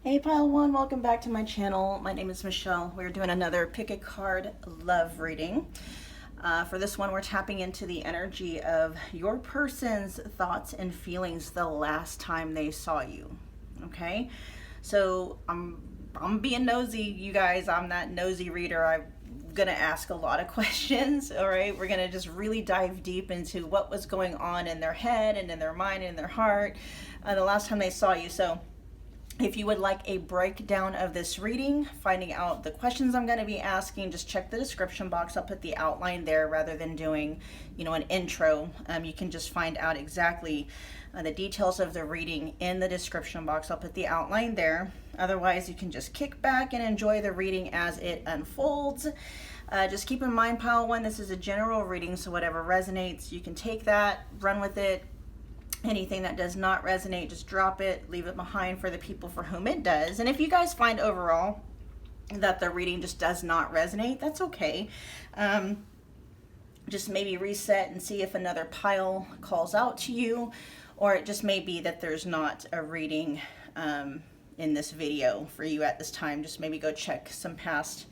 Hey Pile One, welcome back to my channel. My name is Michelle. We're doing another pick a card love reading. For this one, we're tapping into the energy of your person's thoughts and feelings the last time they saw you. Okay, so I'm being nosy, you guys. I'm that nosy reader. I'm gonna ask a lot of questions. All right, we're gonna just really dive deep into what was going on in their head and in their mind and in their heart the last time they saw you. So if you would like a breakdown of this reading, finding out the questions I'm going to be asking, just check the description box. I'll put the outline there rather than doing, an intro. You can just find out exactly the details of the reading in the description box. I'll put the outline there. Otherwise, you can just kick back and enjoy the reading as it unfolds. Just keep in mind, Pile One, this is a general reading, so whatever resonates, you can take that, run with it. Anything that does not resonate, just drop it, leave it behind for the people for whom it does. And if you guys find overall that the reading just does not resonate, that's okay. Just maybe reset and see if another pile calls out to you, or it just may be that there's not a reading in this video for you at this time. Just maybe go check some past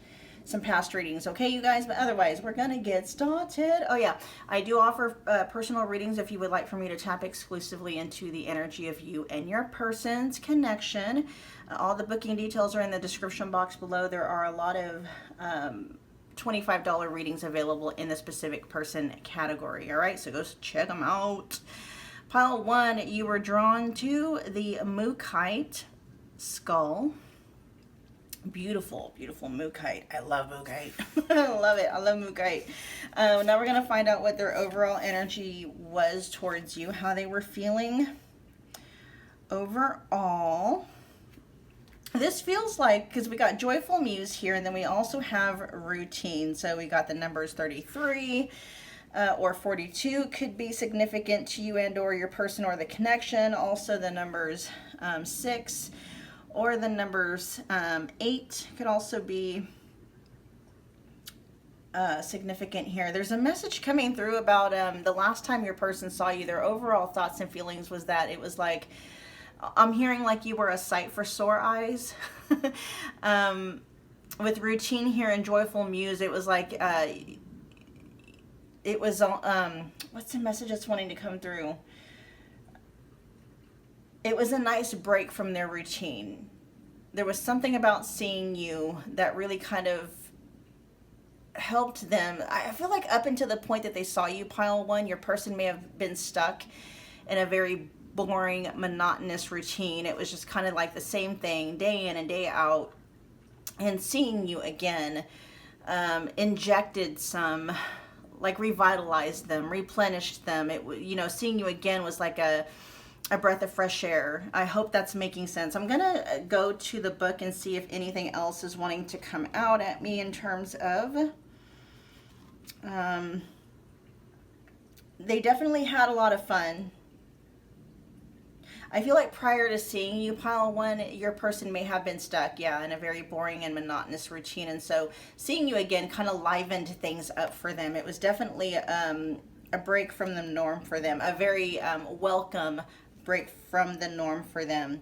readings, okay, you guys? But otherwise, we're gonna get started. Oh yeah, I do offer personal readings if you would like for me to tap exclusively into the energy of you and your person's connection. All the booking details are in the description box below. There are a lot of $25 readings available in the specific person category. All right, so go check them out. Pile One, you were drawn to the Mookite skull. Beautiful, beautiful Mookite. I love Mookite. I love it. I love Mookite. Now we're going to find out what their overall energy was towards you, how they were feeling overall. This feels like, because we got Joyful Muse here, and then we also have Routine. So we got the numbers 33 or 42 could be significant to you and or your person or the connection. Also the numbers 6 or the numbers 8 could also be significant here. There's a message coming through about the last time your person saw you, their overall thoughts and feelings was that it was like, I'm hearing like you were a sight for sore eyes. With Routine here and Joyful Muse, it was like, it was, what's the message that's wanting to come through? It was a nice break from their routine. There was something about seeing you that really kind of helped them. I feel like up until the point that they saw you, Pile One, your person may have been stuck in a very boring, monotonous routine. It was just kind of like the same thing day in and day out. And seeing you again injected some, like revitalized them, replenished them. Seeing you again was like a breath of fresh air. I hope that's making sense. I'm gonna go to the book and see if anything else is wanting to come out at me in terms of they definitely had a lot of fun. I feel like prior to seeing you, Pile One, your person may have been stuck, in a very boring and monotonous routine, and so seeing you again kind of livened things up for them. It was definitely a break from the norm for them, a very welcome break from the norm for them.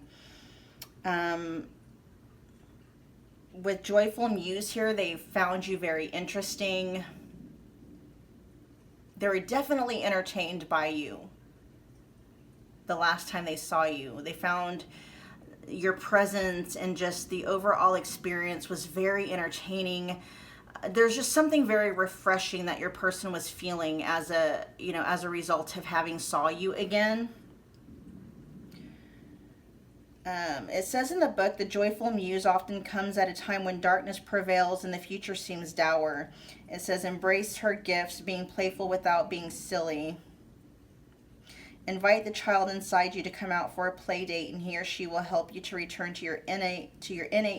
With Joyful Muse here, they found you very interesting. They were definitely entertained by you the last time they saw you. They found your presence and just the overall experience was very entertaining. There's just something very refreshing that your person was feeling as a result of having saw you again. It says in the book, the Joyful Muse often comes at a time when darkness prevails and the future seems dour. It says, embrace her gifts, being playful without being silly. Invite the child inside you to come out for a play date, and he or she will help you to return to your innate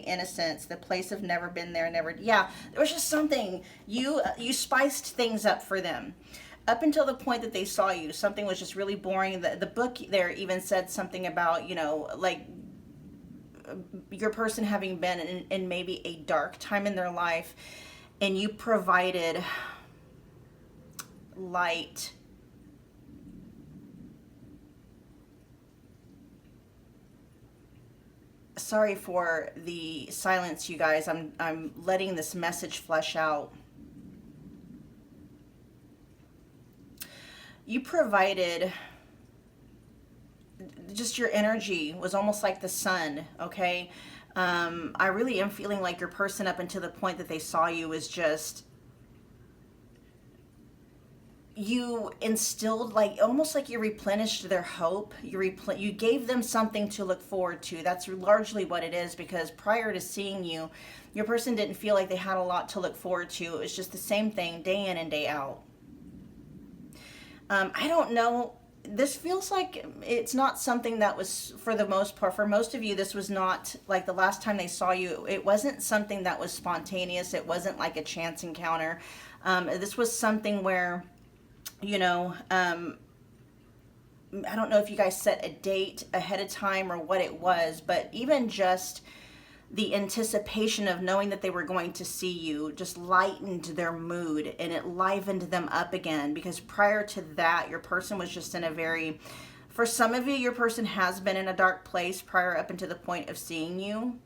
innocence, the place of never been there, never. Yeah, there was just something. You spiced things up for them. Up until the point that they saw you, something was just really boring. The book there even said something about, like your person having been in maybe a dark time in their life, and you provided light, sorry for the silence, you guys. I'm letting this message flesh out. You provided, just your energy was almost like the sun, okay? I really am feeling like your person, up until the point that they saw you, is just, you instilled, like, almost like you replenished their hope. You gave them something to look forward to. That's largely what it is, because prior to seeing you, your person didn't feel like they had a lot to look forward to. It was just the same thing day in and day out. I don't know. This feels like it's not something that was, for the most part, for most of you, this was not like the last time they saw you. It wasn't something that was spontaneous. It wasn't like a chance encounter. This was something where, you know, I don't know if you guys set a date ahead of time or what it was, but even just the anticipation of knowing that they were going to see you just lightened their mood, and it livened them up again, because prior to that, your person was just in a very, for some of you, your person has been in a dark place prior up until the point of seeing you,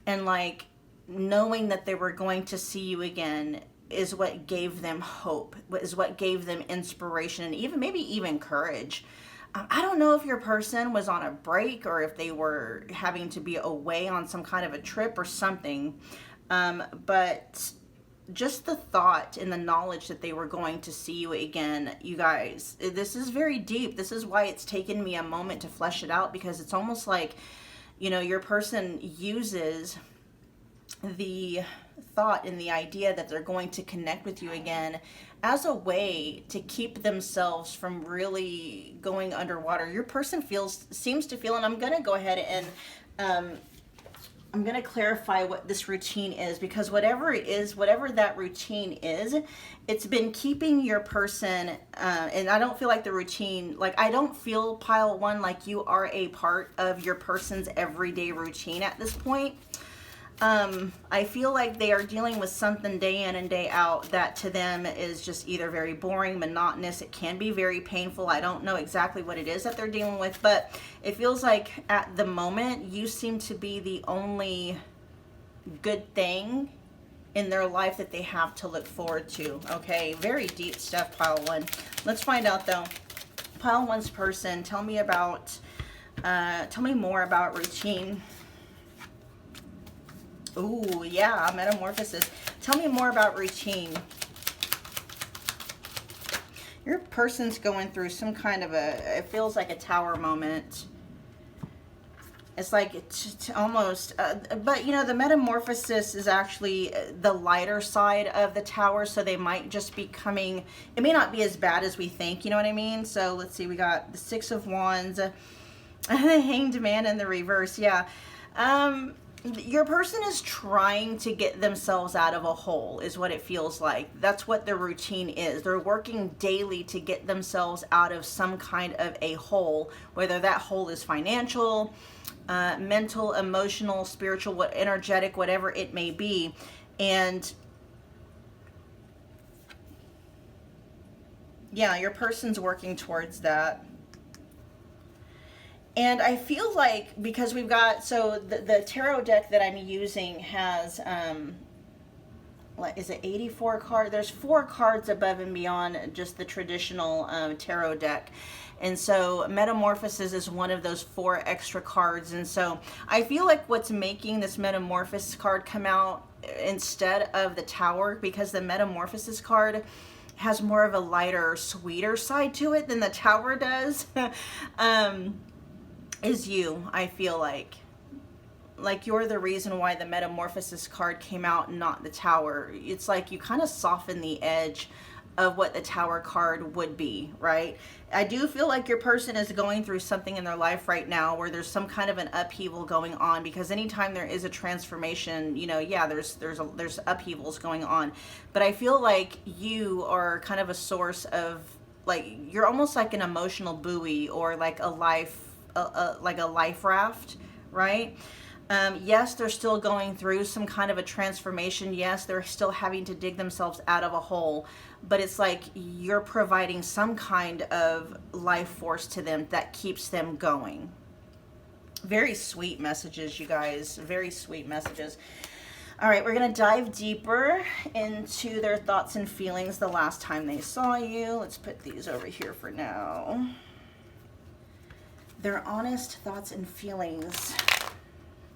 and like knowing that they were going to see you again is what gave them hope, is what gave them inspiration, and even maybe even courage. I don't know if your person was on a break or if they were having to be away on some kind of a trip or something, but just the thought and the knowledge that they were going to see you again, you guys, this is very deep. This is why it's taken me a moment to flesh it out, because it's almost like, you know, your person uses the thought and the idea that they're going to connect with you again as a way to keep themselves from really going underwater. Your person seems to feel, and I'm going to go ahead and I'm going to clarify what this routine is, because whatever it is, whatever that routine is, it's been keeping your person, and I don't feel like the routine, like I don't feel, pile one, like you are a part of your person's everyday routine at this point. I feel like they are dealing with something day in and day out that to them is just either very boring, monotonous. It can be very painful. I don't know exactly what it is that they're dealing with, but it feels like at the moment you seem to be the only good thing in their life that they have to look forward to. Okay, very deep stuff, pile one. Let's find out though. Pile one's person, tell me more about routine. Ooh, yeah, metamorphosis. Tell me more about routine. Your person's going through some kind of it feels like a tower moment. It's like it's almost, but you know, the metamorphosis is actually the lighter side of the tower, so they might just be coming, it may not be as bad as we think, you know what I mean? So let's see, we got the Six of Wands, the Hanged Man in the reverse, yeah. Your person is trying to get themselves out of a hole, is what it feels like. That's what their routine is. They're working daily to get themselves out of some kind of a hole, whether that hole is financial, mental, emotional, spiritual, energetic, whatever it may be. And yeah, your person's working towards that. And I feel like, because we've got, so the tarot deck that I'm using has, is it 84 cards? There's 4 cards above and beyond just the traditional tarot deck. And so Metamorphosis is one of those 4 extra cards. And so I feel like what's making this Metamorphosis card come out instead of the Tower, because the Metamorphosis card has more of a lighter, sweeter side to it than the Tower does. Is you, I feel like you're the reason why the Metamorphosis card came out and not the Tower. It's like you kind of soften the edge of what the Tower card would be, right? I do feel like your person is going through something in their life right now where there's some kind of an upheaval going on, because anytime there is a transformation, you know, yeah, there's upheavals going on. But I feel like you are kind of a source of, like, you're almost like an emotional buoy, or like a life raft, right? Yes, they're still going through some kind of a transformation. Yes, they're still having to dig themselves out of a hole, but it's like you're providing some kind of life force to them that keeps them going. Very sweet messages, you guys. Very sweet messages. All right, we're going to dive deeper into their thoughts and feelings the last time they saw you. Let's put these over here for now. Their honest thoughts and feelings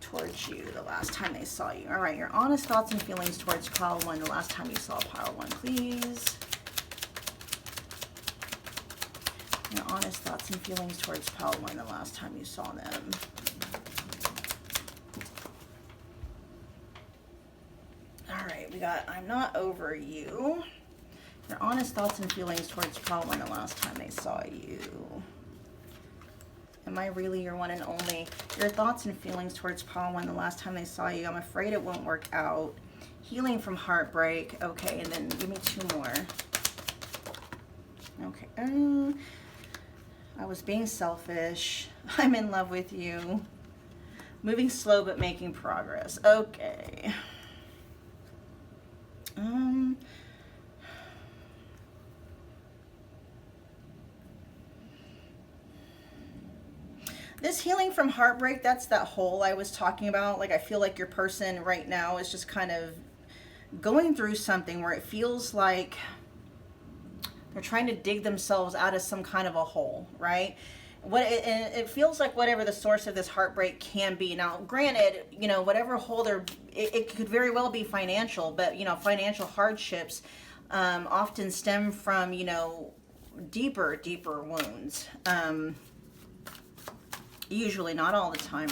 towards you the last time they saw you. All right, your honest thoughts and feelings towards pile 1 the last time you saw pile 1, please. Your honest thoughts and feelings towards pile 1 the last time you saw them. All right, we got I'm not over you. Your honest thoughts and feelings towards pile 1 the last time they saw you. Am I really your one and only? Your thoughts and feelings towards pile 1 the last time they saw you. I'm afraid it won't work out. Healing from heartbreak. Okay, and then give me 2 more. Okay. I was being selfish. I'm in love with you. Moving slow but making progress. Okay. This healing from heartbreak, that's that hole I was talking about. Like, I feel like your person right now is just kind of going through something where it feels like they're trying to dig themselves out of some kind of a hole, right? It feels like whatever the source of this heartbreak can be. Now, granted, you know, whatever hole it could very well be financial, but, you know, financial hardships often stem from, you know, deeper wounds. Usually, not all the time.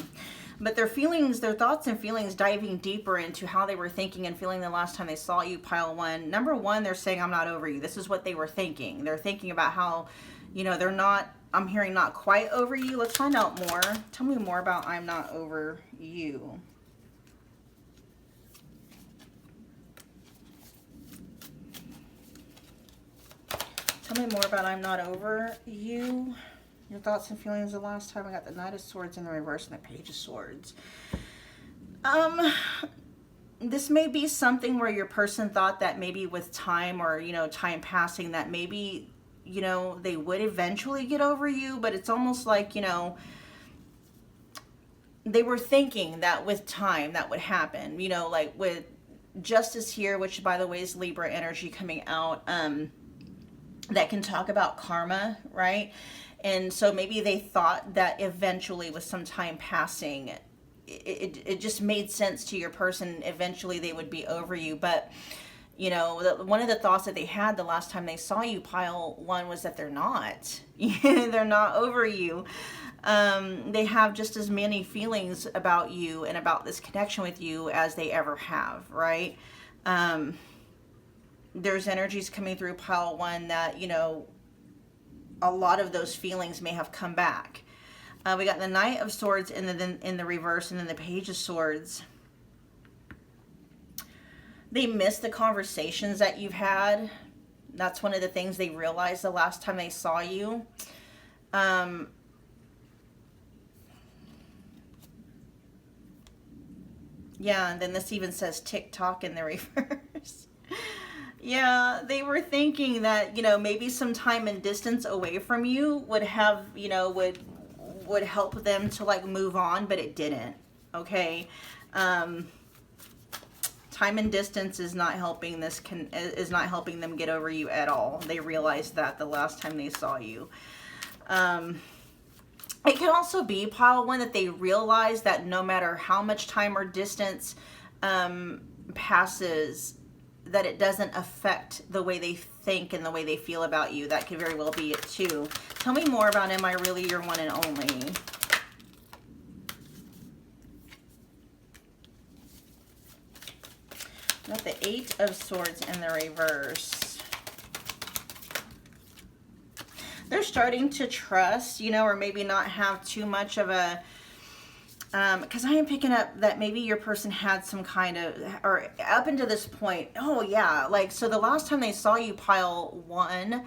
But their feelings, their thoughts and feelings, diving deeper into how they were thinking and feeling the last time they saw you, pile 1. Number 1, they're saying, I'm not over you. This is what they were thinking. They're thinking about how, you know, they're not, I'm hearing not quite over you. Let's find out more. Tell me more about I'm not over you. Tell me more about I'm not over you. Your thoughts and feelings the last time. I got the Knight of Swords in the reverse and the Page of Swords. This may be something where your person thought that maybe with time or, you know, time passing that maybe, you know, they would eventually get over you, but it's almost like, you know, they were thinking that with time that would happen, you know, like with Justice here, which by the way is Libra energy coming out, that can talk about karma, right? And so maybe they thought that eventually with some time passing, it just made sense to your person. Eventually they would be over you. But, you know, one of the thoughts that they had the last time they saw you, pile 1, was that they're not. They're not over you. They have just as many feelings about you and about this connection with you as they ever have, right? There's energies coming through pile 1 that, you know, a lot of those feelings may have come back. We got the Knight of Swords in the reverse and then the Page of Swords. They miss the conversations that you've had. That's one of the things they realized the last time they saw you. Yeah, and then this even says TikTok in the reverse. Yeah, they were thinking that, you know, maybe some time and distance away from you would have, you know, would help them to like move on, but it didn't. Okay. Time and distance is not helping is not helping them get over you at all. They realized that the last time they saw you. It can also be, pile 1, that they realize that no matter how much time or distance passes, that it doesn't affect the way they think and the way they feel about you. That could very well be it too. Tell me more about am I really your one and only? Got the 8 of Swords in the reverse. They're starting to trust, you know, or maybe not have too much of a, because I am picking up that maybe your person had some kind of, or up until this point, oh yeah, like, so the last time they saw you, pile 1,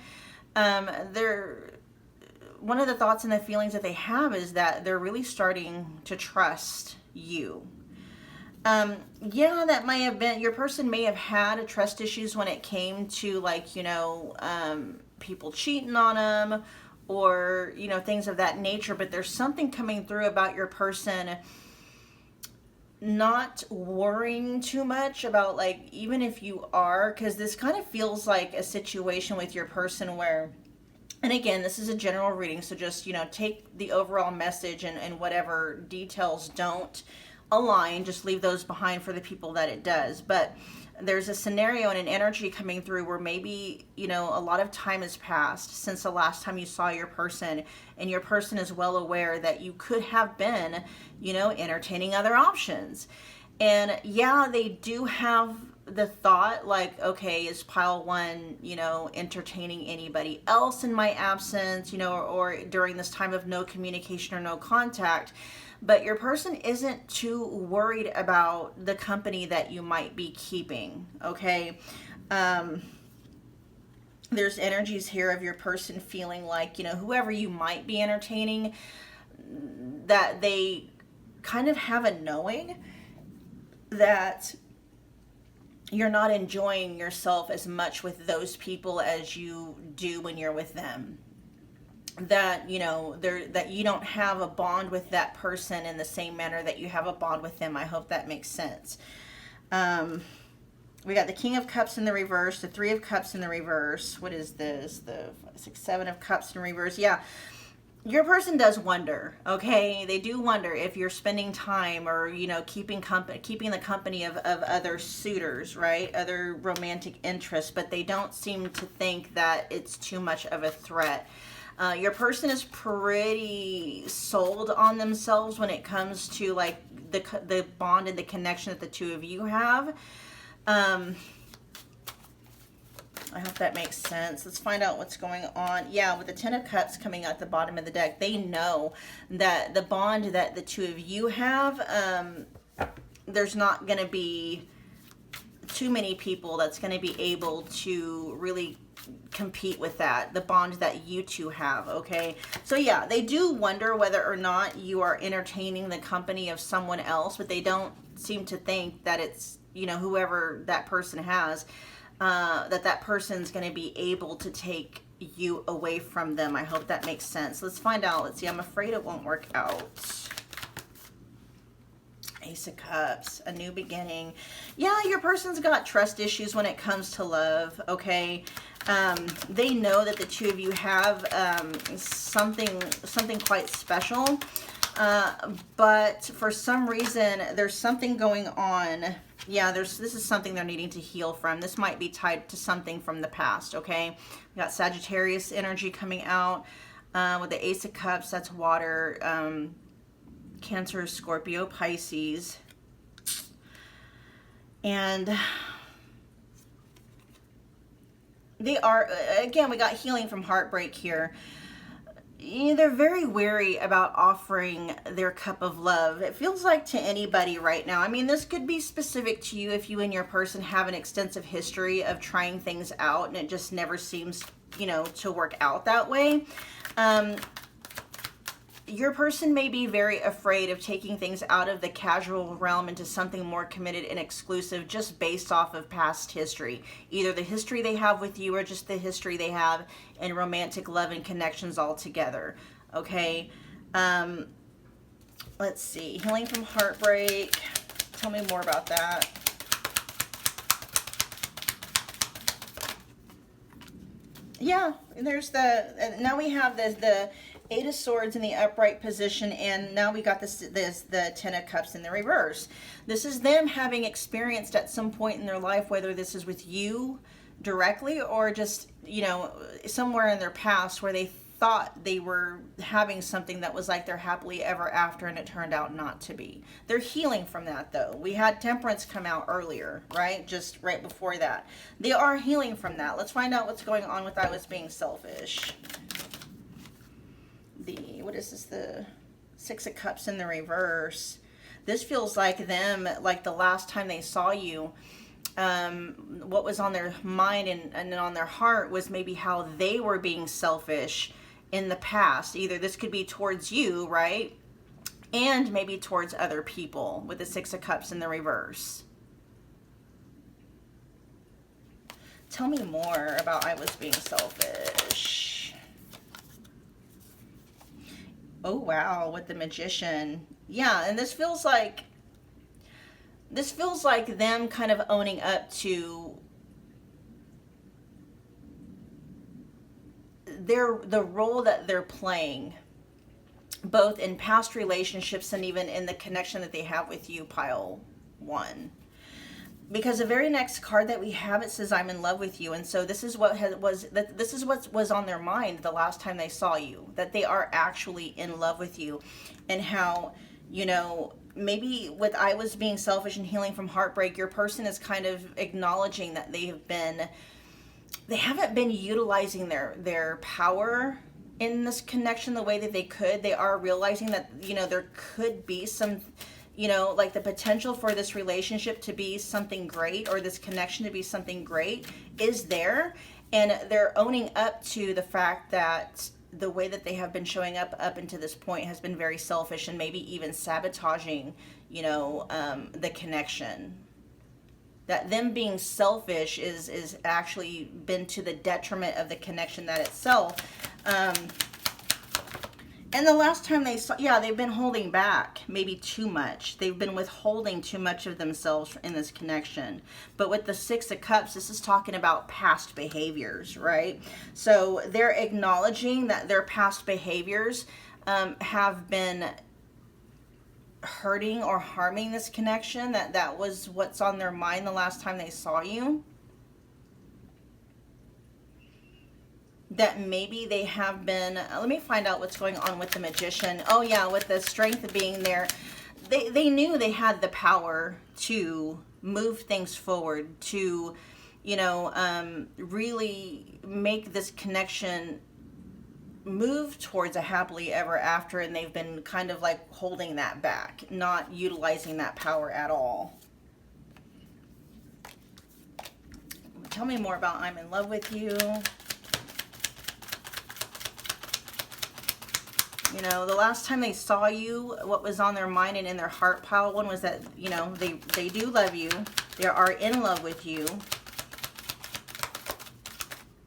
one of the thoughts and the feelings that they have is that they're really starting to trust you. Yeah, that might have been, your person may have had trust issues when it came to, like, you know, people cheating on them, or, you know, things of that nature. But there's something coming through about your person not worrying too much about, like, even if you are, because this kind of feels like a situation with your person where, and again, this is a general reading, so just, you know, take the overall message, and whatever details don't align, just leave those behind for the people that it does. But there's a scenario and an energy coming through where maybe, you know, a lot of time has passed since the last time you saw your person, and your person is well aware that you could have been, you know, entertaining other options. And yeah, they do have the thought, like, okay, is pile one, you know, entertaining anybody else in my absence, you know, or during this time of no communication or no contact. But your person isn't too worried about the company that you might be keeping, okay? There's energies here of your person feeling like, you know, whoever you might be entertaining, that they kind of have a knowing that you're not enjoying yourself as much with those people as you do when you're with them. That, you know, that you don't have a bond with that person in the same manner that you have a bond with them. I hope that makes sense. We got the King of Cups in the reverse, the Three of Cups in the reverse. What is this? The 6, 7 of Cups in reverse. Yeah. Your person does wonder, okay? They do wonder if you're spending time, or, you know, keeping the company of other suitors, right? Other romantic interests, but they don't seem to think that it's too much of a threat. Your person is pretty sold on themselves when it comes to, like, the bond and the connection that the two of you have. I hope that makes sense. Let's find out what's going on. Yeah, with the Ten of Cups coming out the bottom of the deck, they know that the bond that the two of you have, there's not going to be too many people that's going to be able to really compete with that, the bond that you two have, okay? So yeah, they do wonder whether or not you are entertaining the company of someone else, but they don't seem to think that it's, you know, whoever that person has, that person's going to be able to take you away from them. I hope that makes sense. Let's find out. Let's see. I'm afraid it won't work out. Ace of Cups, a new beginning. Yeah, your person's got trust issues when it comes to love, okay? They know that the two of you have something quite special, but for some reason there's something going on. Yeah, this is something they're needing to heal from. This might be tied to something from the past, okay? We got Sagittarius energy coming out with the Ace of Cups. That's water. Cancer, Scorpio, Pisces. And they are, again, we got healing from heartbreak here. They're very wary about offering their cup of love. It feels like to anybody right now. I mean, this could be specific to you if you and your person have an extensive history of trying things out and it just never seems, you know, to work out that way. Your person may be very afraid of taking things out of the casual realm into something more committed and exclusive, just based off of past history. Either the history they have with you or just the history they have in romantic love and connections altogether. Okay? Let's see. Healing from heartbreak. Tell me more about that. Yeah, there's now we have the Eight of Swords in the upright position, and now we got the Ten of Cups in the reverse. This is them having experienced at some point in their life, whether this is with you directly or just, you know, somewhere in their past where they thought they were having something that was like their happily ever after, and it turned out not to be. They're healing from that, though. We had Temperance come out earlier, right? Just right before that. They are healing from that. Let's find out what's going on with I was being selfish. What is this? The Six of Cups in the reverse. This feels like them, like the last time they saw you, what was on their mind and on their heart was maybe how they were being selfish in the past. Either this could be towards you, right? And maybe towards other people with the Six of Cups in the reverse. Tell me more about I was being selfish. Oh wow, with the Magician. Yeah, and this feels like them kind of owning up to the role that they're playing, both in past relationships and even in the connection that they have with you, pile one. Because the very next card that we have, it says I'm in love with you. And so this is what this is what was on their mind the last time they saw you, that they are actually in love with you. And how, you know, maybe with I was being selfish and healing from heartbreak, your person is kind of acknowledging that they haven't been utilizing their power in this connection the way that they could. They are realizing that, you know, there could be some, you know, like the potential for this relationship to be something great, or this connection to be something great is there. And they're owning up to the fact that the way that they have been showing up into this point has been very selfish, and maybe even sabotaging, you know, the connection. That them being selfish is actually been to the detriment of the connection that itself. And the last time they saw, yeah, they've been holding back maybe too much. They've been withholding too much of themselves in this connection. But with the Six of Cups, this is talking about past behaviors, right? So they're acknowledging that their past behaviors have been hurting or harming this connection, that was what's on their mind the last time they saw you. That maybe they have been, let me find out what's going on with the Magician. Oh yeah, with the Strength being there, they knew they had the power to move things forward, to, you know, really make this connection move towards a happily ever after, and they've been kind of like holding that back, not utilizing that power at all. Tell me more about I'm in love with you. You know, the last time they saw you, what was on their mind and in their heart, pile one, was that, you know, they do love you. They are in love with you.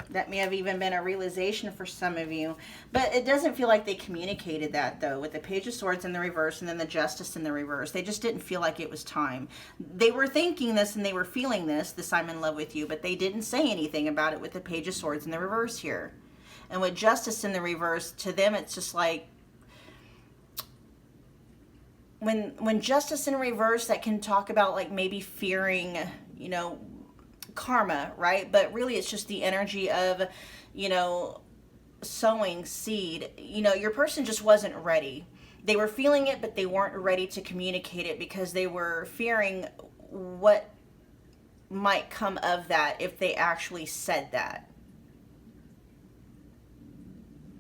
That may have even been a realization for some of you. But it doesn't feel like they communicated that, though, with the Page of Swords in the reverse and then the Justice in the reverse. They just didn't feel like it was time. They were thinking this and they were feeling this I'm in love with you, but they didn't say anything about it with the Page of Swords in the reverse here. And with Justice in the reverse, to them it's just like, when Justice in reverse, that can talk about like maybe fearing, you know, karma, right? But really it's just the energy of, you know, sowing seed. You know, your person just wasn't ready. They were feeling it, but they weren't ready to communicate it because they were fearing what might come of that if they actually said that.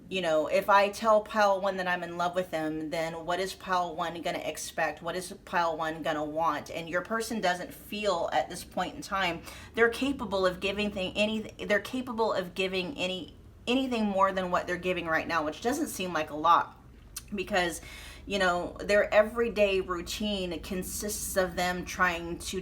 You know, if I tell pile one that I'm in love with them, then what is pile one going to expect? What is pile one going to want? And your person doesn't feel at this point in time they're capable of giving anything more than what they're giving right now, which doesn't seem like a lot, because, you know, their everyday routine consists of them trying to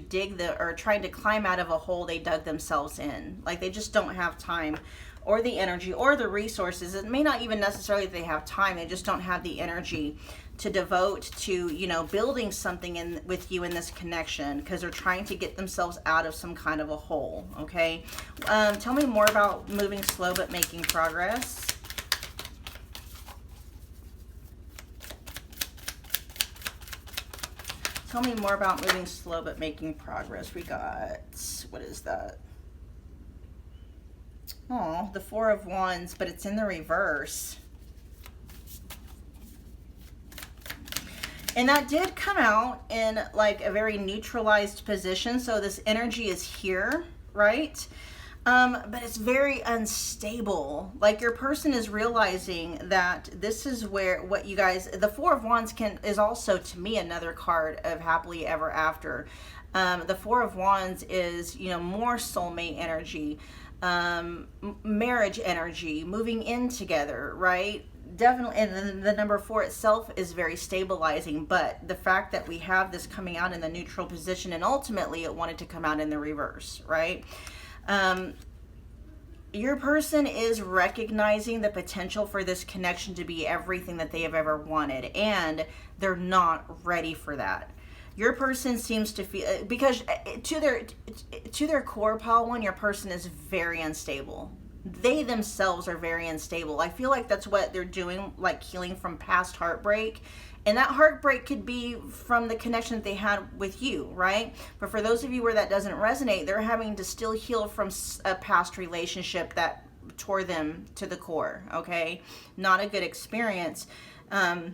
trying to climb out of a hole they dug themselves in. Like, they just don't have time or the energy or the resources. It may not even necessarily that they have time, they just don't have the energy to devote to, you know, building something in with you in this connection, because they're trying to get themselves out of some kind of a hole. Okay, tell me more about moving slow but making progress. Tell me more about moving slow but making progress. We got, what is that? Oh, the Four of Wands, but it's in the reverse. And that did come out in like a very neutralized position. So this energy is here, right? But it's very unstable. Like, your person is realizing that this is where what you guys, the Four of Wands is also, to me, another card of happily ever after. The Four of Wands is, you know, more soulmate energy, marriage energy, moving in together, right? Definitely. And then the number 4 itself is very stabilizing, but the fact that we have this coming out in the neutral position, and ultimately it wanted to come out in the reverse, right? your person is recognizing the potential for this connection to be everything that they have ever wanted, and they're not ready for that. Your person seems to feel, because to their core, pile one, your person is very unstable. They themselves are very unstable. I feel like that's what they're doing, like healing from past heartbreak. And that heartbreak could be from the connection that they had with you, right? But for those of you where that doesn't resonate, they're having to still heal from a past relationship that tore them to the core, okay? Not a good experience. And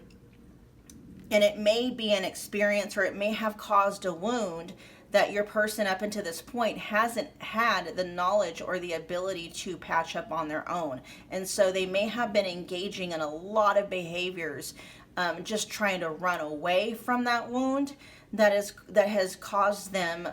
it may be an experience, or it may have caused a wound that your person up until this point hasn't had the knowledge or the ability to patch up on their own. And so they may have been engaging in a lot of behaviors, just trying to run away from that wound that has caused them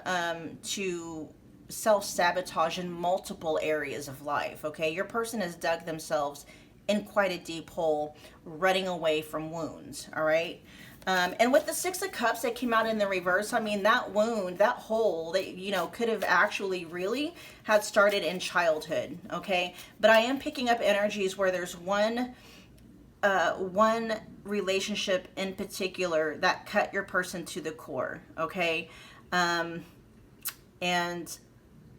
to self-sabotage in multiple areas of life, okay? Your person has dug themselves in quite a deep hole, running away from wounds, all right? And with the Six of Cups that came out in the reverse, I mean, that wound, that hole, that, you know, could have actually really had started in childhood, okay? But I am picking up energies where there's one relationship in particular that cut your person to the core, okay? And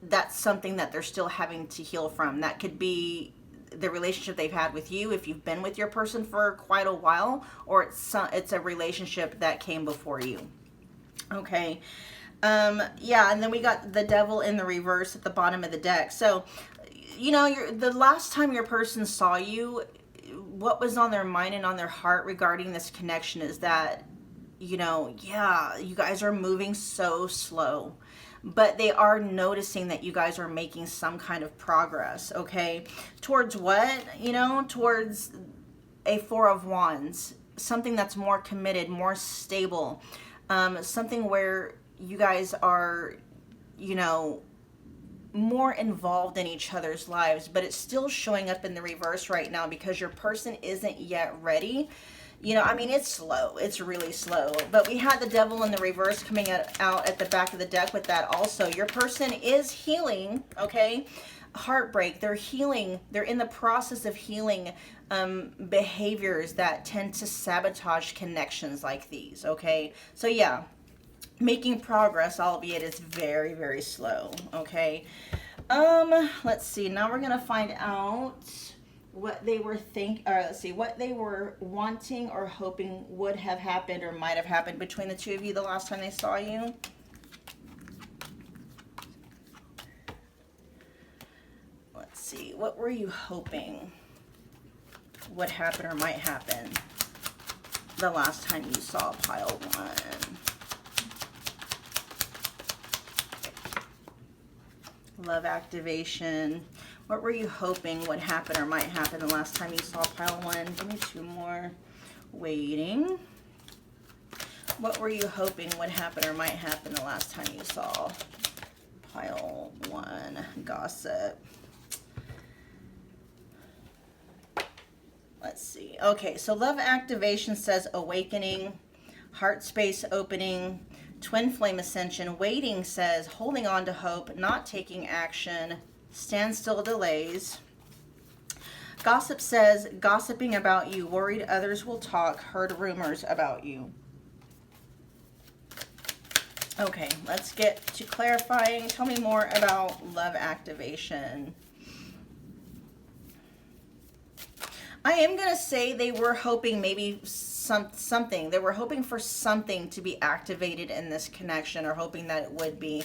that's something that they're still having to heal from. That could be the relationship they've had with you, if you've been with your person for quite a while, or it's a relationship that came before you, okay? Yeah, and then we got the Devil in the reverse at the bottom of the deck. So, you know, the last time your person saw you, what was on their mind and on their heart regarding this connection is that, you know, yeah, you guys are moving so slow, but they are noticing that you guys are making some kind of progress, okay? Towards what? You know, towards a Four of Wands, something that's more committed, more stable, something where you guys are, you know, more involved in each other's lives, but it's still showing up in the reverse right now because your person isn't yet ready. You know, I mean, it's slow. It's really slow. But we had the Devil in the reverse coming out at the back of the deck with that also. Your person is healing, okay? Heartbreak. They're healing. They're in the process of healing behaviors that tend to sabotage connections like these, okay? So, yeah. Making progress, albeit it's very, very slow, okay? Let's see. Now we're gonna find out what they were what they were wanting or hoping would have happened or might have happened between the two of you the last time they saw you. Let's see. What were you hoping would happen or might happen the last time you saw pile one? Love activation. What were you hoping would happen or might happen the last time you saw pile one? Give me two more. Waiting. What were you hoping would happen or might happen the last time you saw pile one? Gossip. Let's see. Okay, so love activation says awakening, heart space opening, twin flame ascension. Waiting says holding on to hope, not taking action, standstill delays. Gossip says gossiping about you, worried others will talk, heard rumors about you. Okay, let's get to clarifying. Tell me more about love activation. I am going to say they were hoping maybe something. They were hoping for something to be activated in this connection, or hoping that it would be.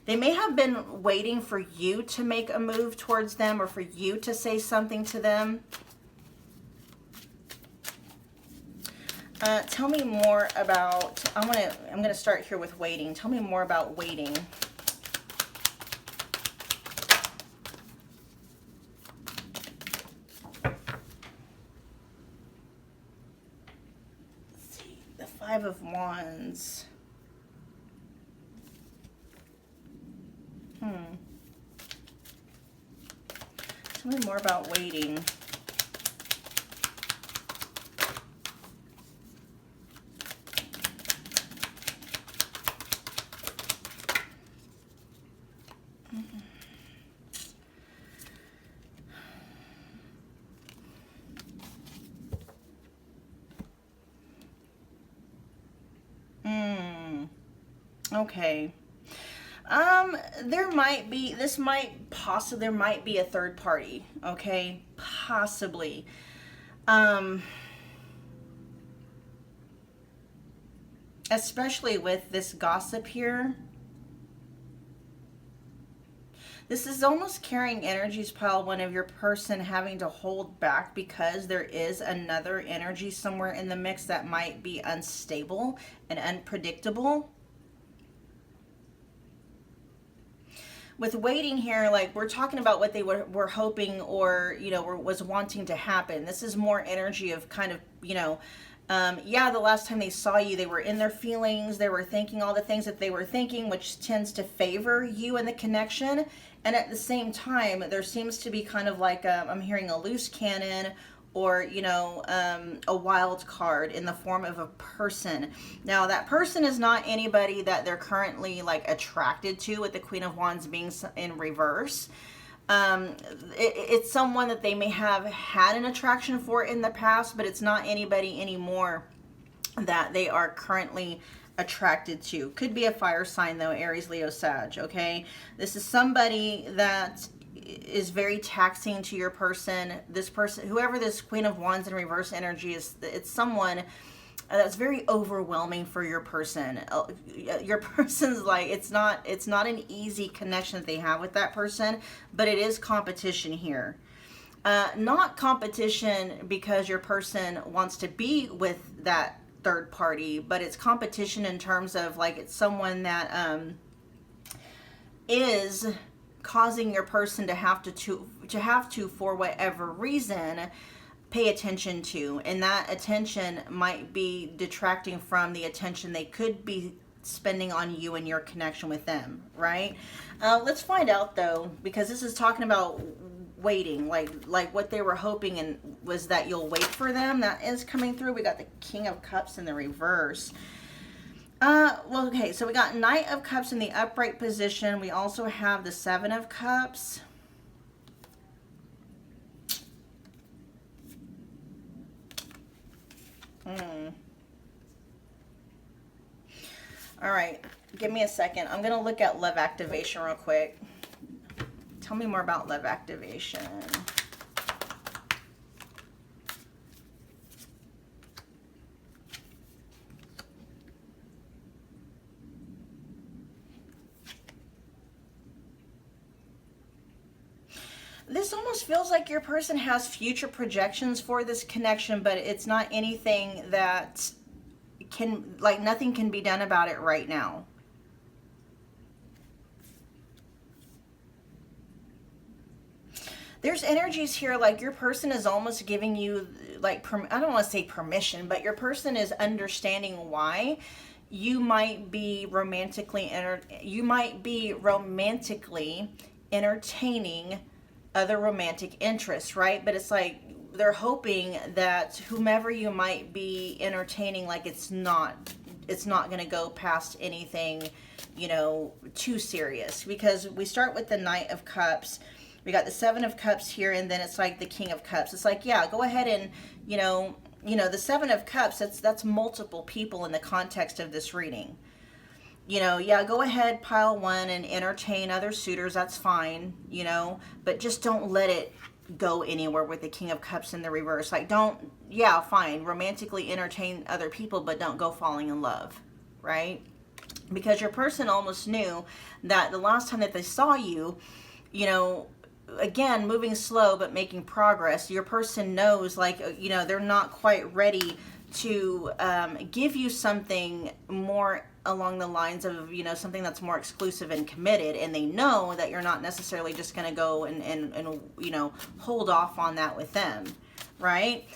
They may have been waiting for you to make a move towards them, or for you to say something to them. Tell me more about, I'm gonna start here with waiting. Tell me more about waiting. Let's see, the Five of Wands. Tell me more about waiting. Okay. There might be, there might be a third party, okay? Possibly. Especially with this gossip here. This is almost carrying energies, pile one of your person having to hold back because there is another energy somewhere in the mix that might be unstable and unpredictable. With waiting here, like we're talking about what they were hoping or, you know, was wanting to happen. This is more energy of kind of, you know, yeah, the last time they saw you, they were in their feelings. They were thinking all the things that they were thinking, which tends to favor you and the connection. And at the same time, there seems to be kind of like, I'm hearing a loose cannon or, you know, a wild card in the form of a person. Now, that person is not anybody that they're currently like attracted to, with the Queen of Wands being in reverse. It's someone that they may have had an attraction for in the past, but it's not anybody anymore that they are currently attracted to. Could be a fire sign though, Aries, Leo, Sag, okay? This is somebody that is very taxing to your person. This person, whoever this Queen of Wands in reverse energy is, it's someone that's very overwhelming for your person. Your person's like, it's not an easy connection that they have with that person, but it is competition here. Not competition because your person wants to be with that third party, but it's competition in terms of like it's someone that is causing your person to have to for whatever reason pay attention to, and that attention might be detracting from the attention they could be spending on you and your connection with them, right? Let's find out though, because this is talking about waiting, like what they were hoping and was that you'll wait for them. That is coming through. We got the King of Cups in the reverse. Well, okay, so we got Knight of Cups in the upright position. We also have the Seven of Cups. All right, give me a second. I'm going to look at love activation real quick. Tell me more about love activation. This almost feels like your person has future projections for this connection, but it's not anything that can, like, nothing can be done about it right now. There's energies here like your person is almost giving you, like, I don't want to say permission, but your person is understanding why you might be romantically entertaining other romantic interests, right? But it's like they're hoping that whomever you might be entertaining, like it's not going to go past anything, you know, too serious. Because we start with the Knight of Cups, we got the Seven of Cups here, and then it's like the King of Cups. It's like, yeah, go ahead and, you know, the Seven of Cups, that's multiple people in the context of this reading. You know, yeah, go ahead, pile one, and entertain other suitors. That's fine, you know, but just don't let it go anywhere with the King of Cups in the reverse. Like, don't, yeah, fine, romantically entertain other people, but don't go falling in love, right? Because your person almost knew that the last time that they saw you, you know, again, moving slow but making progress, your person knows, like, you know, they're not quite ready to give you something more along the lines of, you know, something that's more exclusive and committed, and they know that you're not necessarily just going to go and you know, hold off on that with them, right?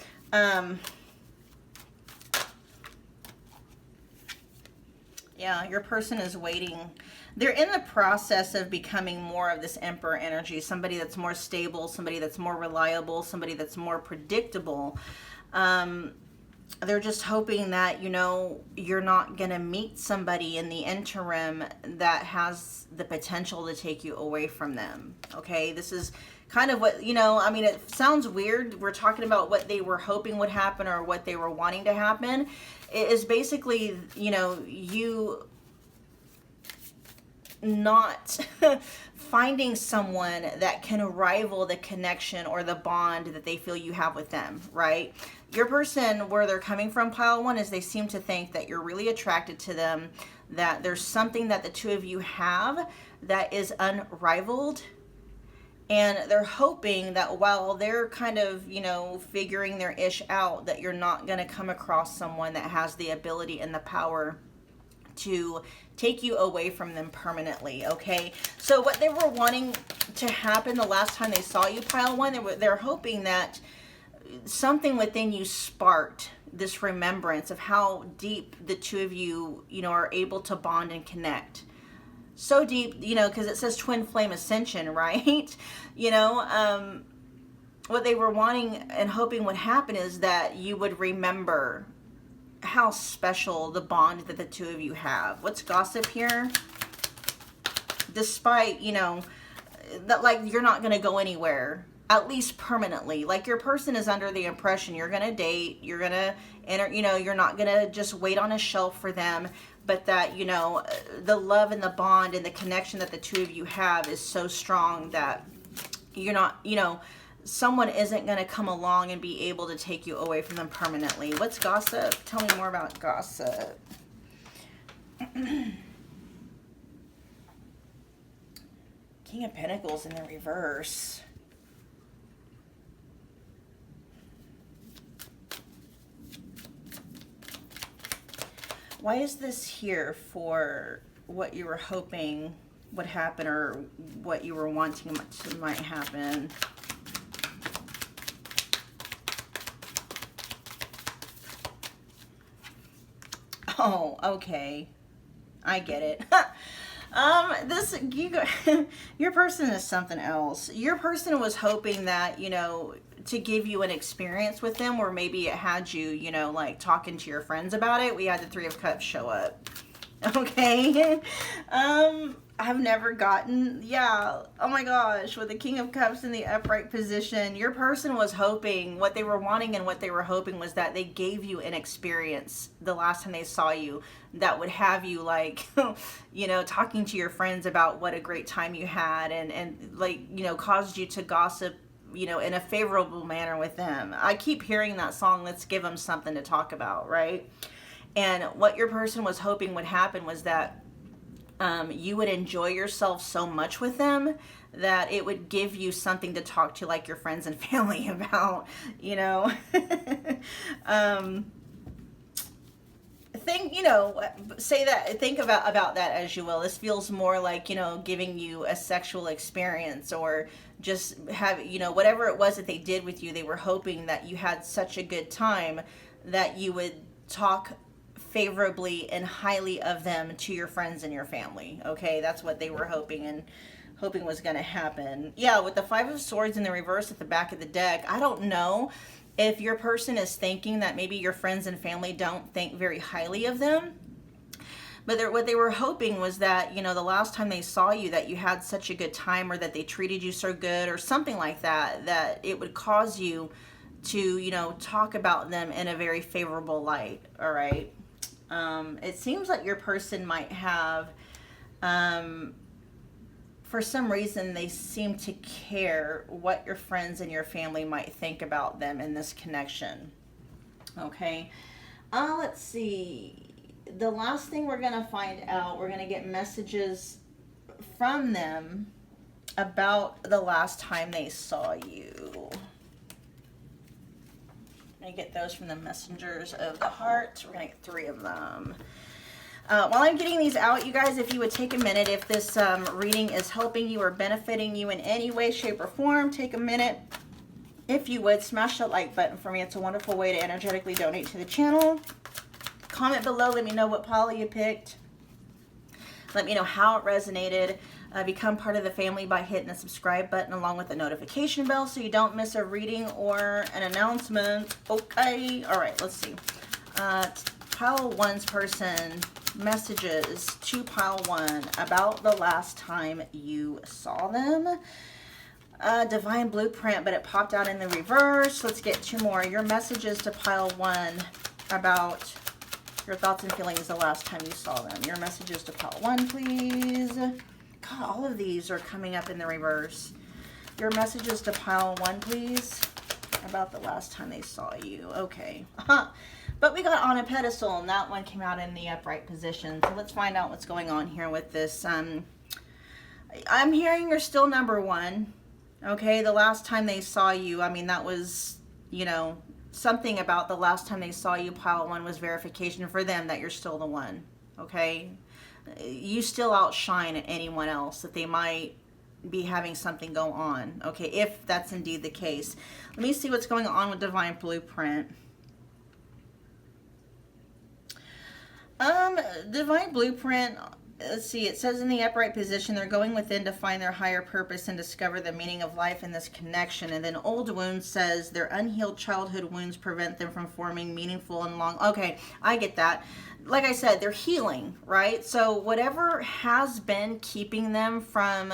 Yeah, your person is waiting. They're in the process of becoming more of this Emperor energy, somebody that's more stable, somebody that's more reliable, somebody that's more predictable. They're just hoping that, you know, you're not going to meet somebody in the interim that has the potential to take you away from them. Okay, this is kind of what, you know, I mean, it sounds weird. We're talking about what they were hoping would happen or what they were wanting to happen. It is basically, you know, you not finding someone that can rival the connection or the bond that they feel you have with them, right? Your person, where they're coming from, pile one, is they seem to think that you're really attracted to them, that there's something that the two of you have that is unrivaled. And they're hoping that while they're kind of, figuring their ish out, that you're not going to come across someone that has the ability and the power to take you away from them permanently, okay? So what they were wanting to happen the last time they saw you, pile one, they're hoping that something within you sparked this remembrance of how deep the two of you, are able to bond and connect. So deep, because it says twin flame ascension, right? What they were wanting and hoping would happen is that you would remember how special the bond that the two of you have. What's gossip here? Despite, that like you're not going to go anywhere, at least permanently. Like your person is under the impression you're going to date, you're going to enter, you're not going to just wait on a shelf for them, but that, the love and the bond and the connection that the two of you have is so strong that you're not, someone isn't going to come along and be able to take you away from them permanently. What's gossip? Tell me more about gossip. King of Pentacles in the reverse. Why is this here for what you were hoping would happen or what you were wanting might happen? Oh, okay. I get it. Your person is something else. Your person was hoping that, to give you an experience with them where maybe it had you, like talking to your friends about it. We had the Three of Cups show up. Okay. I've never gotten, oh my gosh, with the King of Cups in the upright position, your person was hoping, what they were wanting and what they were hoping was that they gave you an experience the last time they saw you that would have you like, talking to your friends about what a great time you had and like, caused you to gossip, in a favorable manner with them. I keep hearing that song, Let's Give Them Something to Talk About, right? And what your person was hoping would happen was that you would enjoy yourself so much with them that it would give you something to talk to like your friends and family about, think about that as you will. This feels more like, giving you a sexual experience or just have, whatever it was that they did with you, they were hoping that you had such a good time that you would talk favorably and highly of them to your friends and your family. Okay, that's what they were hoping was going to happen. Yeah, with the Five of Swords in the reverse at the back of the deck, I don't know if your person is thinking that maybe your friends and family don't think very highly of them. But what they were hoping was that, the last time they saw you, that you had such a good time or that they treated you so good or something like that, that it would cause you to, talk about them in a very favorable light. All right. It seems like your person might have, for some reason, they seem to care what your friends and your family might think about them in this connection. Okay. Let's see. The last thing we're going to find out, we're going to get messages from them about the last time they saw you. I get those from the messengers of the heart. We're going to get 3 of them. While I'm getting these out, you guys, if you would take a minute, if this reading is helping you or benefiting you in any way, shape, or form, take a minute. If you would, smash that like button for me. It's a wonderful way to energetically donate to the channel. Comment below. Let me know what pile you picked. Let me know how it resonated. Become part of the family by hitting the subscribe button along with the notification bell so you don't miss a reading or an announcement. Okay. All right. Let's see. Pile 1's person, messages to pile 1 about the last time you saw them. Divine blueprint, but it popped out in the reverse. Let's get 2 more. Your messages to pile 1 about Your thoughts and feelings the last time you saw them. Your messages to pile 1, please. God, all of these are coming up in the reverse. Your messages to pile 1, please. About the last time they saw you. Okay. But we got on a pedestal, and that one came out in the upright position. So let's find out what's going on here with this. I'm hearing you're still number 1. Okay, the last time they saw you, I mean, that was, you know, something about the last time they saw you, pile 1, was verification for them that you're still the one. Okay, you still outshine anyone else that they might be having something go on. Okay, if that's indeed the case. Let me see what's going on with Divine Blueprint. Divine Blueprint, let's see, it says in the upright position, they're going within to find their higher purpose and discover the meaning of life in this connection. And then Old Wounds says their unhealed childhood wounds prevent them from forming meaningful and long. Okay, I get that. Like I said, they're healing, right? So whatever has been keeping them from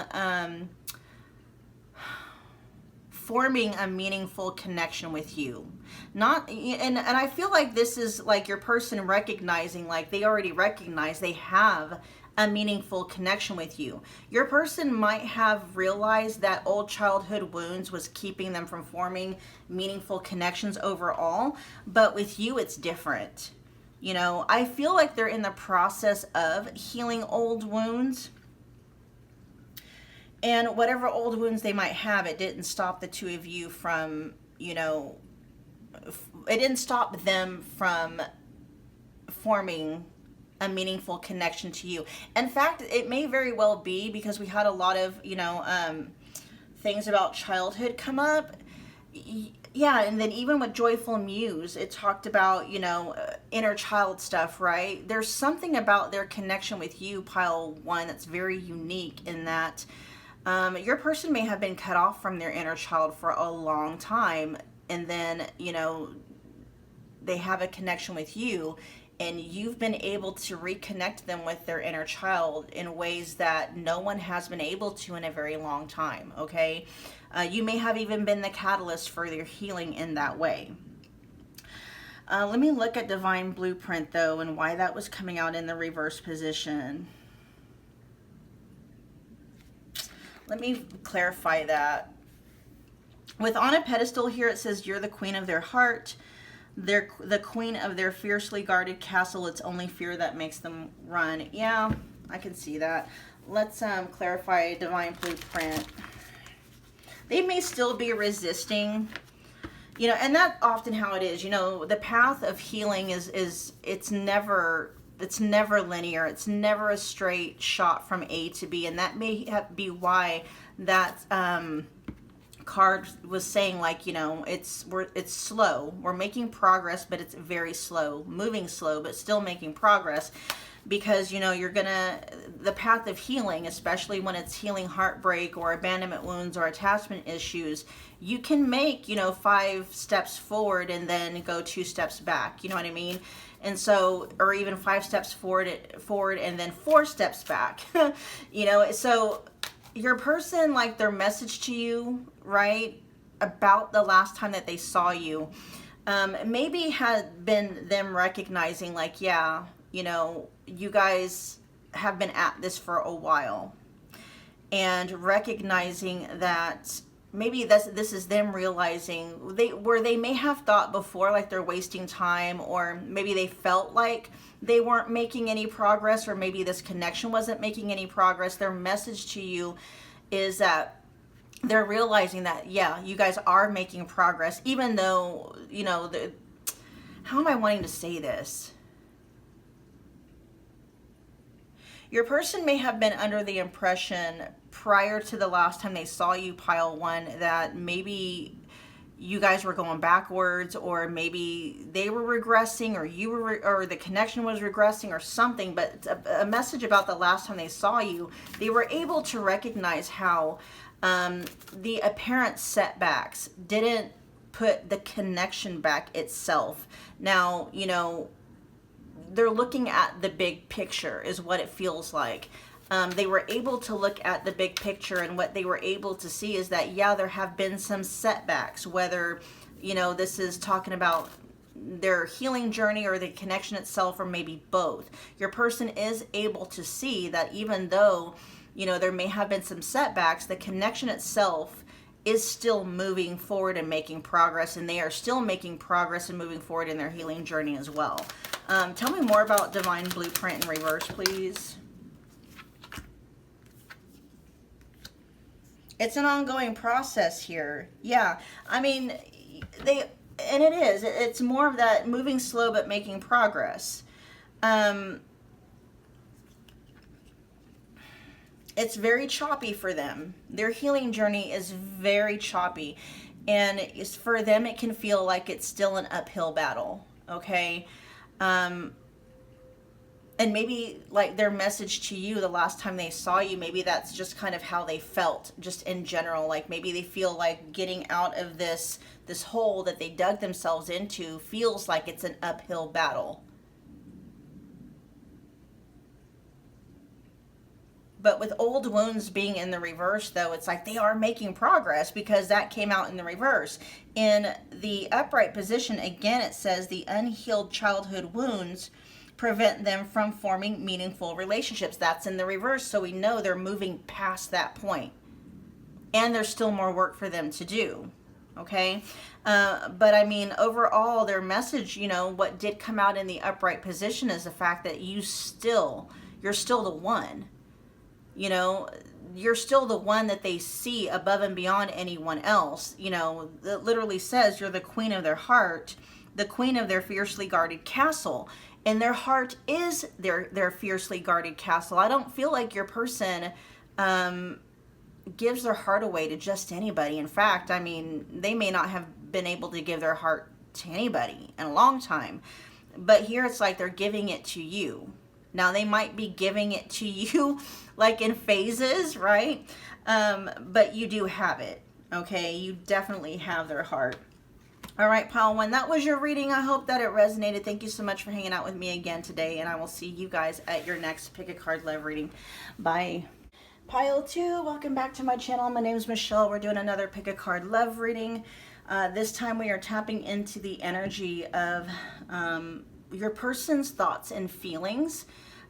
forming a meaningful connection with you. Not, and I feel like this is like your person recognizing, like they already recognize they have a meaningful connection with you. Your person might have realized that old childhood wounds was keeping them from forming meaningful connections overall, but with you it's different. You know, I feel like they're in the process of healing old wounds. And whatever old wounds they might have, it didn't stop the two of you from, you know, it didn't stop them from forming a meaningful connection to you. In fact, it may very well be, because we had a lot of, you know, things about childhood come up. Yeah, and then even with Joyful Muse, it talked about, you know, inner child stuff, right? There's something about their connection with you, pile 1, that's very unique in that your person may have been cut off from their inner child for a long time, and then, you know, they have a connection with you, and you've been able to reconnect them with their inner child in ways that no one has been able to in a very long time, okay? You may have even been the catalyst for their healing in that way. Let me look at Divine Blueprint, though, and why that was coming out in the reverse position. Let me clarify that. With on a pedestal here, it says you're the queen of their heart. They're the queen of their fiercely guarded castle. It's only fear that makes them run. Yeah, I can see that. Let's clarify Divine Blueprint. They may still be resisting, you know, and that's often how it is. You know, the path of healing is it's never linear. It's never a straight shot from A to B, and that may be why that card was saying, like, you know, it's slow. We're making progress, but it's very slow, moving slow, but still making progress. Because, you know, the path of healing, especially when it's healing heartbreak or abandonment wounds or attachment issues, you can make, you know, 5 steps forward and then go 2 steps back. You know what I mean? And so, or even 5 steps forward and then 4 steps back. You know, so your person, like, their message to you, right, about the last time that they saw you, maybe had been them recognizing, like, yeah, you know, you guys have been at this for a while, and recognizing that maybe this is them realizing they may have thought before, like, they're wasting time, or maybe they felt like they weren't making any progress, or maybe this connection wasn't making any progress. Their message to you is that they're realizing that, yeah, you guys are making progress, even though, you know, how am I wanting to say this? Your person may have been under the impression prior to the last time they saw you, pile 1, that maybe you guys were going backwards, or maybe they were regressing, or you were, or the connection was regressing, or something. But a message about the last time they saw you, they were able to recognize how the apparent setbacks didn't put the connection back itself. Now, you know, they're looking at the big picture is what it feels like. They were able to look at the big picture, and what they were able to see is that, yeah, there have been some setbacks, whether, you know, this is talking about their healing journey or the connection itself, or maybe both. Your person is able to see that even though, you know, there may have been some setbacks, the connection itself is still moving forward and making progress, and they are still making progress and moving forward in their healing journey as well. Tell me more about Divine Blueprint in reverse, please. It's an ongoing process here. Yeah, I mean, and it is. It's more of that moving slow but making progress. It's very choppy for them. Their healing journey is very choppy. And for them, it can feel like it's still an uphill battle, okay? And maybe like their message to you the last time they saw you, maybe that's just kind of how they felt just in general. Like maybe they feel like getting out of this hole that they dug themselves into feels like it's an uphill battle. But with old wounds being in the reverse, though, it's like they are making progress because that came out in the reverse. In the upright position, again, it says the unhealed childhood wounds prevent them from forming meaningful relationships. That's in the reverse, so we know they're moving past that point. And there's still more work for them to do, okay? But I mean, overall, their message, you know, what did come out in the upright position is the fact that you're still the one. You know, you're still the one that they see above and beyond anyone else. You know, it literally says you're the queen of their heart, the queen of their fiercely guarded castle. And their heart is their fiercely guarded castle. I don't feel like your person gives their heart away to just anybody. In fact, I mean, they may not have been able to give their heart to anybody in a long time. But here it's like they're giving it to you. Now, they might be giving it to you like in phases, right? But you do have it, okay? You definitely have their heart. All right, Pile 1, that was your reading. I hope that it resonated. Thank you so much for hanging out with me again today, and I will see you guys at your next Pick a Card Love reading. Bye. Pile 2, welcome back to my channel. My name is Michelle. We're doing another Pick a Card Love reading. This time we are tapping into the energy of your person's thoughts and feelings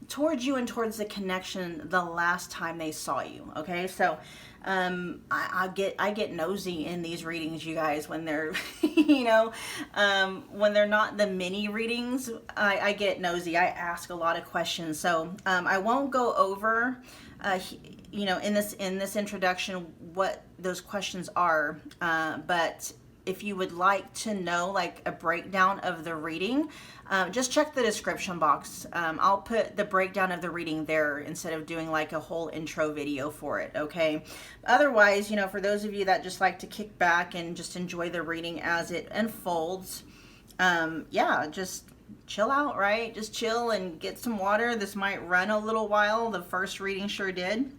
towards you and towards the connection the last time they saw you. Okay, so I get nosy in these readings, you guys, when they're you know, when they're not the mini readings. I get nosy. I ask a lot of questions. So I won't go over you know, in this introduction what those questions are, but if you would like to know like a breakdown of the reading, just check the description box. I'll put the breakdown of the reading there instead of doing like a whole intro video for it, okay? Otherwise, you know, for those of you that just like to kick back and just enjoy the reading as it unfolds, yeah, just chill out, right? Just chill and get some water. This might run a little while. The first reading sure did.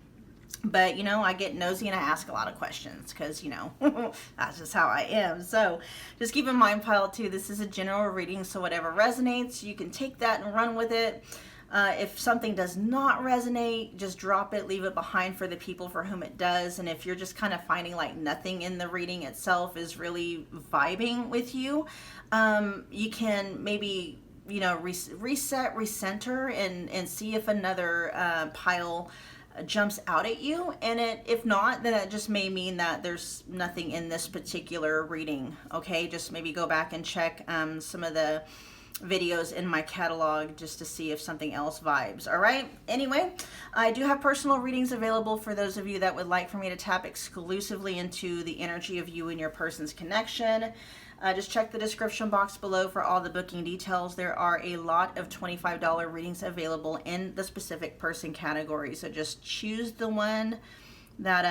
But, you know, I get nosy and I ask a lot of questions because, you know, that's just how I am. So just keep in mind, Pile 2, this is a general reading, so whatever resonates, you can take that and run with it. If something does not resonate, just drop it, leave it behind for the people for whom it does. And if you're just kind of finding like nothing in the reading itself is really vibing with you, you can maybe, you know, reset, recenter, and see if another pile jumps out at you. And if not, then it just may mean that there's nothing in this particular reading. Okay, just maybe go back and check some of the videos in my catalog just to see if something else vibes. All right, anyway, I do have personal readings available for those of you that would like for me to tap exclusively into the energy of you and your person's connection. Just check the description box below for all the booking details. There are a lot of $25 readings available in the specific person category. So just choose the one that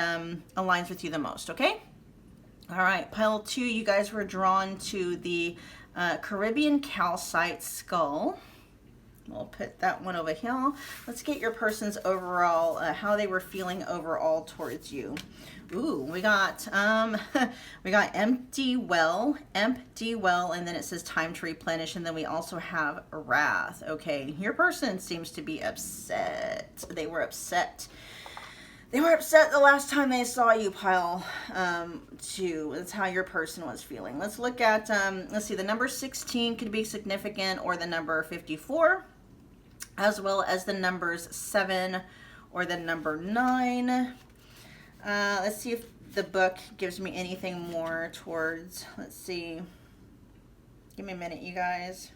aligns with you the most, okay? All right, Pile 2, you guys were drawn to the Caribbean Calcite skull. We'll put that one over here. Let's get your person's overall, how they were feeling overall towards you. Ooh, we got empty well, and then it says time to replenish, and then we also have wrath. Okay, your person seems to be upset. They were upset. They were upset the last time they saw you, pile 2. That's how your person was feeling. Let's look at, let's see, the number 16 could be significant, or the number 54, as well as the numbers 7 or the number 9. Let's see if the book gives me anything more towards, let's see. Give me a minute, you guys.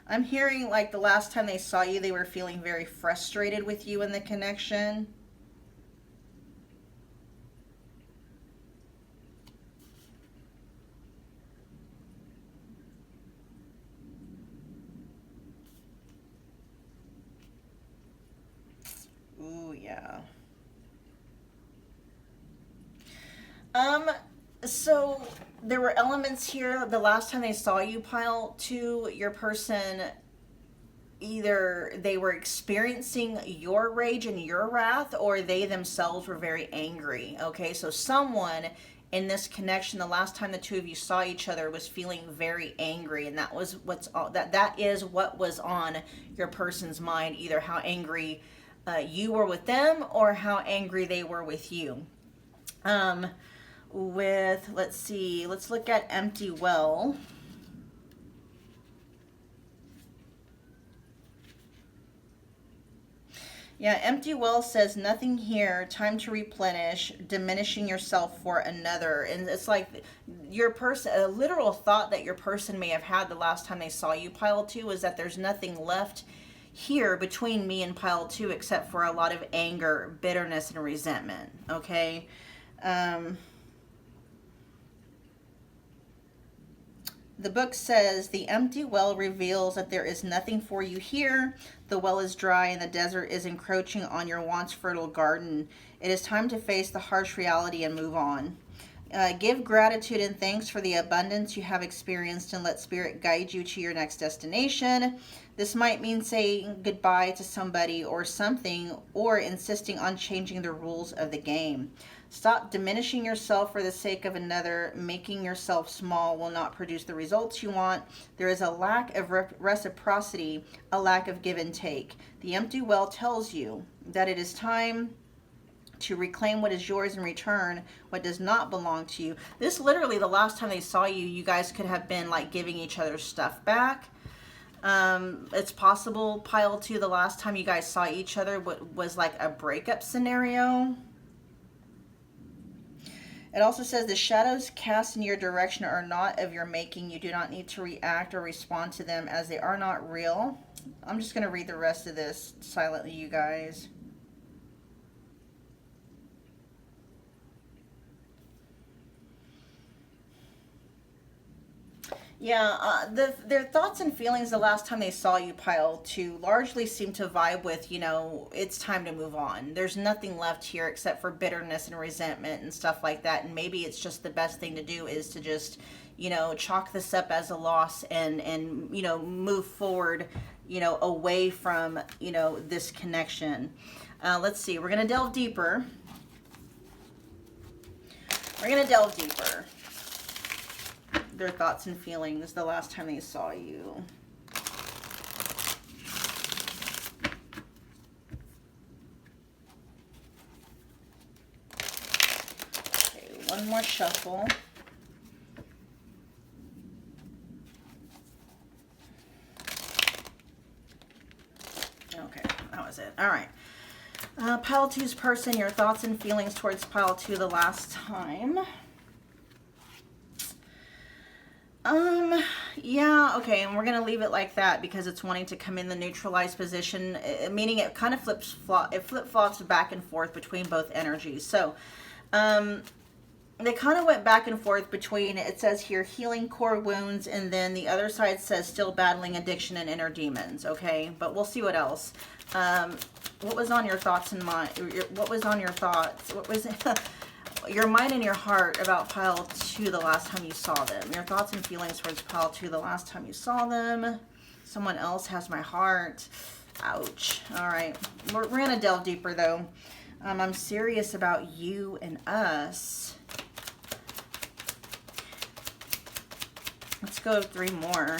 I'm hearing like the last time they saw you, they were feeling very frustrated with you in the connection. Ooh, yeah. So there were elements here the last time they saw you, pile 2, your person, either they were experiencing your rage and your wrath, or they themselves were very angry. Okay, so someone in this connection, the last time the two of you saw each other, was feeling very angry, and that was that is what was on your person's mind, either how angry you were with them or how angry they were with you. Let's see, let's look at empty well. Yeah, empty well says nothing here, time to replenish, diminishing yourself for another. And it's like your person, a literal thought that your person may have had the last time they saw you, pile 2, is that there's nothing left here between me and pile 2 except for a lot of anger, bitterness, and resentment. Okay. The book says the empty well reveals that there is nothing for you here. The well is dry and the desert is encroaching on your once fertile garden. It is time to face the harsh reality and move on. Give gratitude and thanks for the abundance you have experienced, and let Spirit guide you to your next destination. This might mean saying goodbye to somebody or something, or insisting on changing the rules of the game. Stop diminishing yourself for the sake of another. Making yourself small will not produce the results you want. There is a lack of reciprocity, a lack of give and take. The empty well tells you that it is time to reclaim what is yours and return what does not belong to you. This literally, the last time they saw you, you guys could have been like giving each other stuff back. It's possible, pile 2, the last time you guys saw each other was like a breakup scenario. It also says the shadows cast in your direction are not of your making. You do not need to react or respond to them, as they are not real. I'm just going to read the rest of this silently, you guys. Yeah, their thoughts and feelings the last time they saw you, pile 2, largely seem to vibe with, it's time to move on. There's nothing left here except for bitterness and resentment and stuff like that. And maybe it's just the best thing to do is to just, chalk this up as a loss and move forward, away from, this connection. Let's see, we're going to delve deeper. Their thoughts and feelings the last time they saw you. Okay, one more shuffle. Okay, that was it. All right. Pile 2's person, your thoughts and feelings towards pile 2 the last time. Yeah, okay, and we're going to leave it like that because it's wanting to come in the neutralized position, meaning it kind of flip-flops back and forth between both energies. So, they kind of went back and forth between, it says here, healing core wounds, and then the other side says still battling addiction and inner demons, okay? But we'll see what else. What was on your thoughts and mind? What was on your thoughts? What was it? Your mind and your heart about pile 2 the last time you saw them. Your thoughts and feelings towards pile 2 the last time you saw them. Someone else has my heart. Ouch. All right. We're going to delve deeper, though. I'm serious about you and us. Let's go 3 more.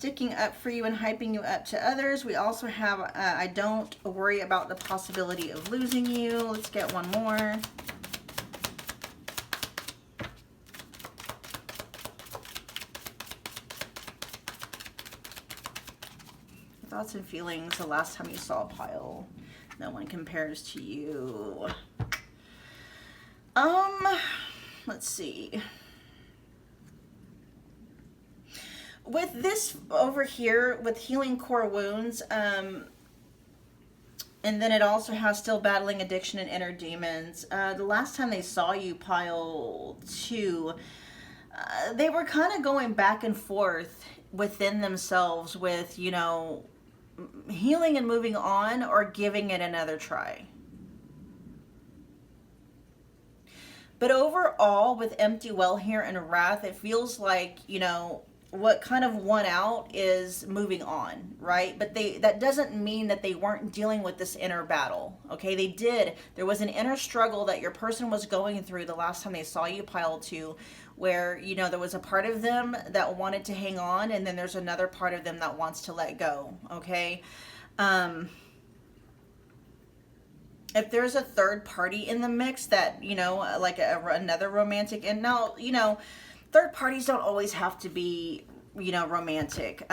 sticking up for you and hyping you up to others. We also have, I don't worry about the possibility of losing you. Let's get one more. Thoughts and feelings the last time you saw a pile. No one compares to you. Let's see. With this over here, with healing core wounds, and then it also has still battling addiction and inner demons. The last time they saw you, pile 2, they were kind of going back and forth within themselves with, you know, healing and moving on or giving it another try. But overall, with empty well here and wrath, it feels like, you know, what kind of won out is moving on, right? But that doesn't mean that they weren't dealing with this inner battle, okay? They did. There was an inner struggle that your person was going through the last time they saw you, pile 2, where, you know, there was a part of them that wanted to hang on, and then there's another part of them that wants to let go, okay? If there's a third party in the mix that, you know, like another romantic, and now, you know, third parties don't always have to be, you know, romantic.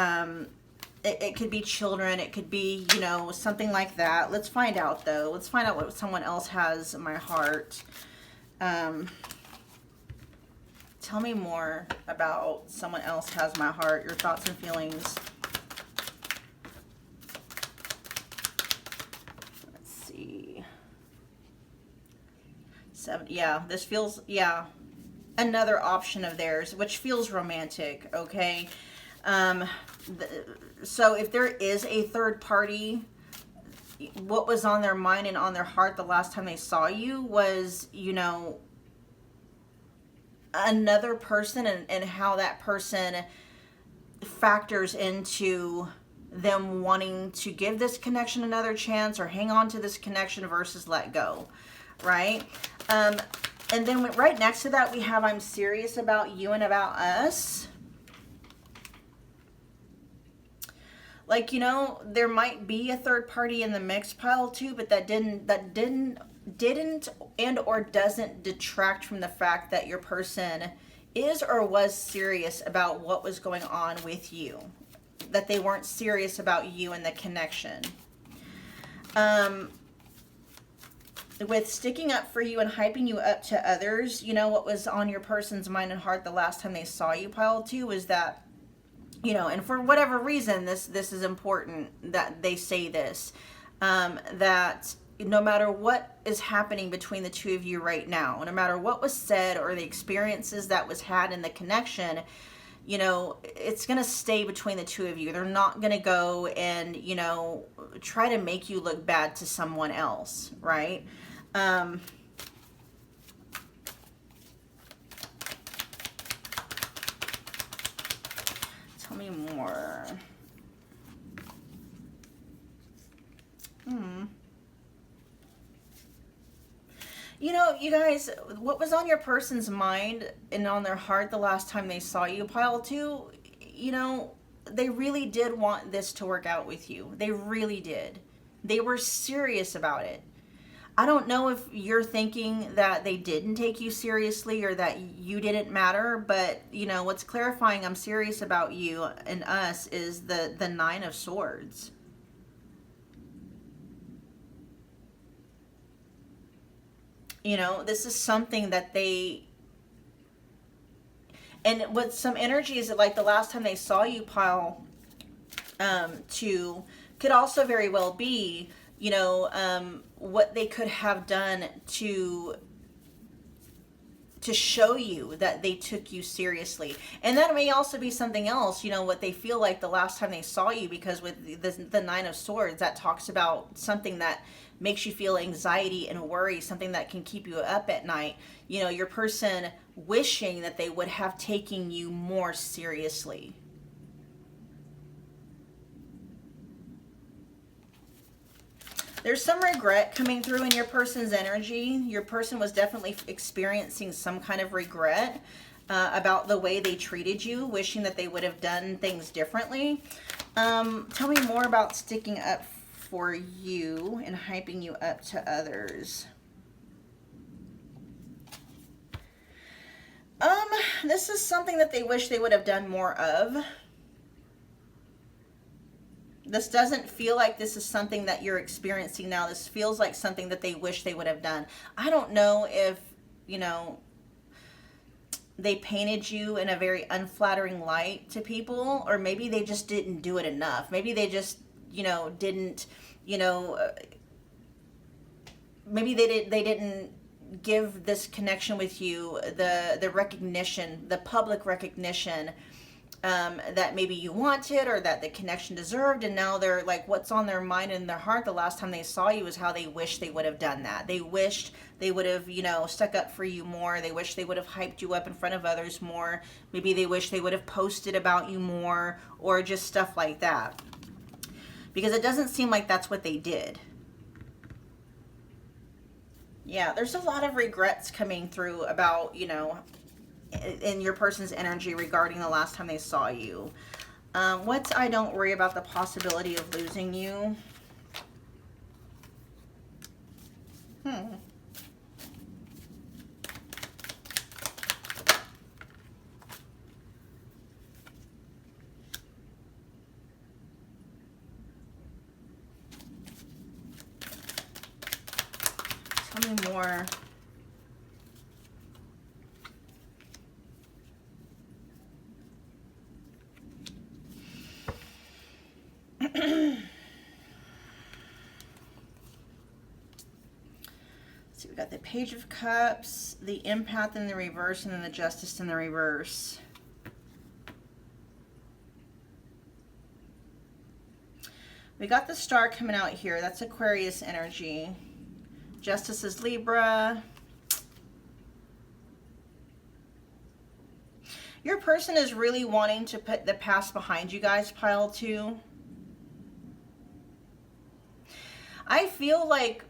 It could be children. It could be, you know, something like that. Let's find out, though. Let's find out what someone else has in my heart. Tell me more about someone else has my heart, your thoughts and feelings. Let's see. 7, yeah, this feels, yeah, another option of theirs, which feels romantic, okay? So if there is a third party, what was on their mind and on their heart the last time they saw you was, you know, another person, and how that person factors into them wanting to give this connection another chance or hang on to this connection versus let go, right? And then right next to that, we have I'm serious about you and about us. Like, you know, there might be a third party in the mix, pile 2, but that didn't and or doesn't detract from the fact that your person is or was serious about what was going on with you, that they weren't serious about you and the connection. With sticking up for you and hyping you up to others, you know, what was on your person's mind and heart the last time they saw you, pile 2, was that, you know, and for whatever reason, this is important that they say this, that no matter what is happening between the two of you right now, no matter what was said or the experiences that was had in the connection, you know, it's going to stay between the two of you. They're not going to go and, you know, try to make you look bad to someone else, right? Tell me more. You know, you guys, what was on your person's mind and on their heart the last time they saw you, pile 2, you know, they really did want this to work out with you. They really did. They were serious about it. I don't know if you're thinking that they didn't take you seriously or that you didn't matter, but, you know, what's clarifying I'm serious about you and us is the 9 of Swords. You know, this is something that they, and what some energy is, like the last time they saw you, pile 2, could also very well be, you know, what they could have done to show you that they took you seriously. And that may also be something else, you know, what they feel like the last time they saw you, because with the 9 of Swords, that talks about something that makes you feel anxiety and worry, something that can keep you up at night. You know, your person wishing that they would have taken you more seriously. There's some regret coming through in your person's energy. Your person was definitely experiencing some kind of regret. about the way they treated you, wishing that they would have done things differently. Tell me more about sticking up for you and hyping you up to others. This is something that they wish they would have done more of. This doesn't feel like this is something that you're experiencing now. This feels like something that they wish they would have done. I don't know if, you know, they painted you in a very unflattering light to people, or maybe they just didn't do it enough. Maybe they just, you know, didn't, you know, maybe they didn't give this connection with you the recognition, the public recognition that maybe you wanted, or that the connection deserved. And now they're like, what's on their mind and their heart the last time they saw you is how they wish they would have done that. They wished they would have, you know, stuck up for you more. They wish they would have hyped you up in front of others more. Maybe they wish they would have posted about you more, or just stuff like that, because it doesn't seem like that's what they did. Yeah, there's a lot of regrets coming through about, you know, in your person's energy regarding the last time they saw you. What's I don't worry about the possibility of losing you? Tell me more. See, we got the Page of Cups, the Empath in the reverse, and then the Justice in the reverse. We got the Star coming out here. That's Aquarius energy. Justice is Libra. Your person is really wanting to put the past behind you guys, pile 2. I feel like,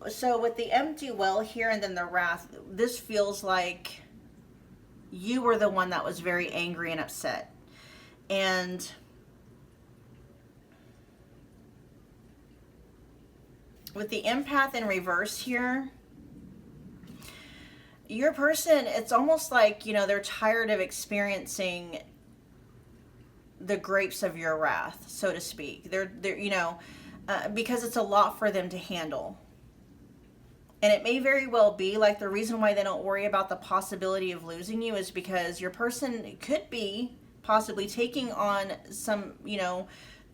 so with the empty well here and then the wrath, this feels like you were the one that was very angry and upset. And with the Empath in reverse here, your person, it's almost like, you know, they're tired of experiencing the grapes of your wrath, so to speak. They're you know, because it's a lot for them to handle. And it may very well be like the reason why they don't worry about the possibility of losing you is because your person could be possibly taking on some, you know,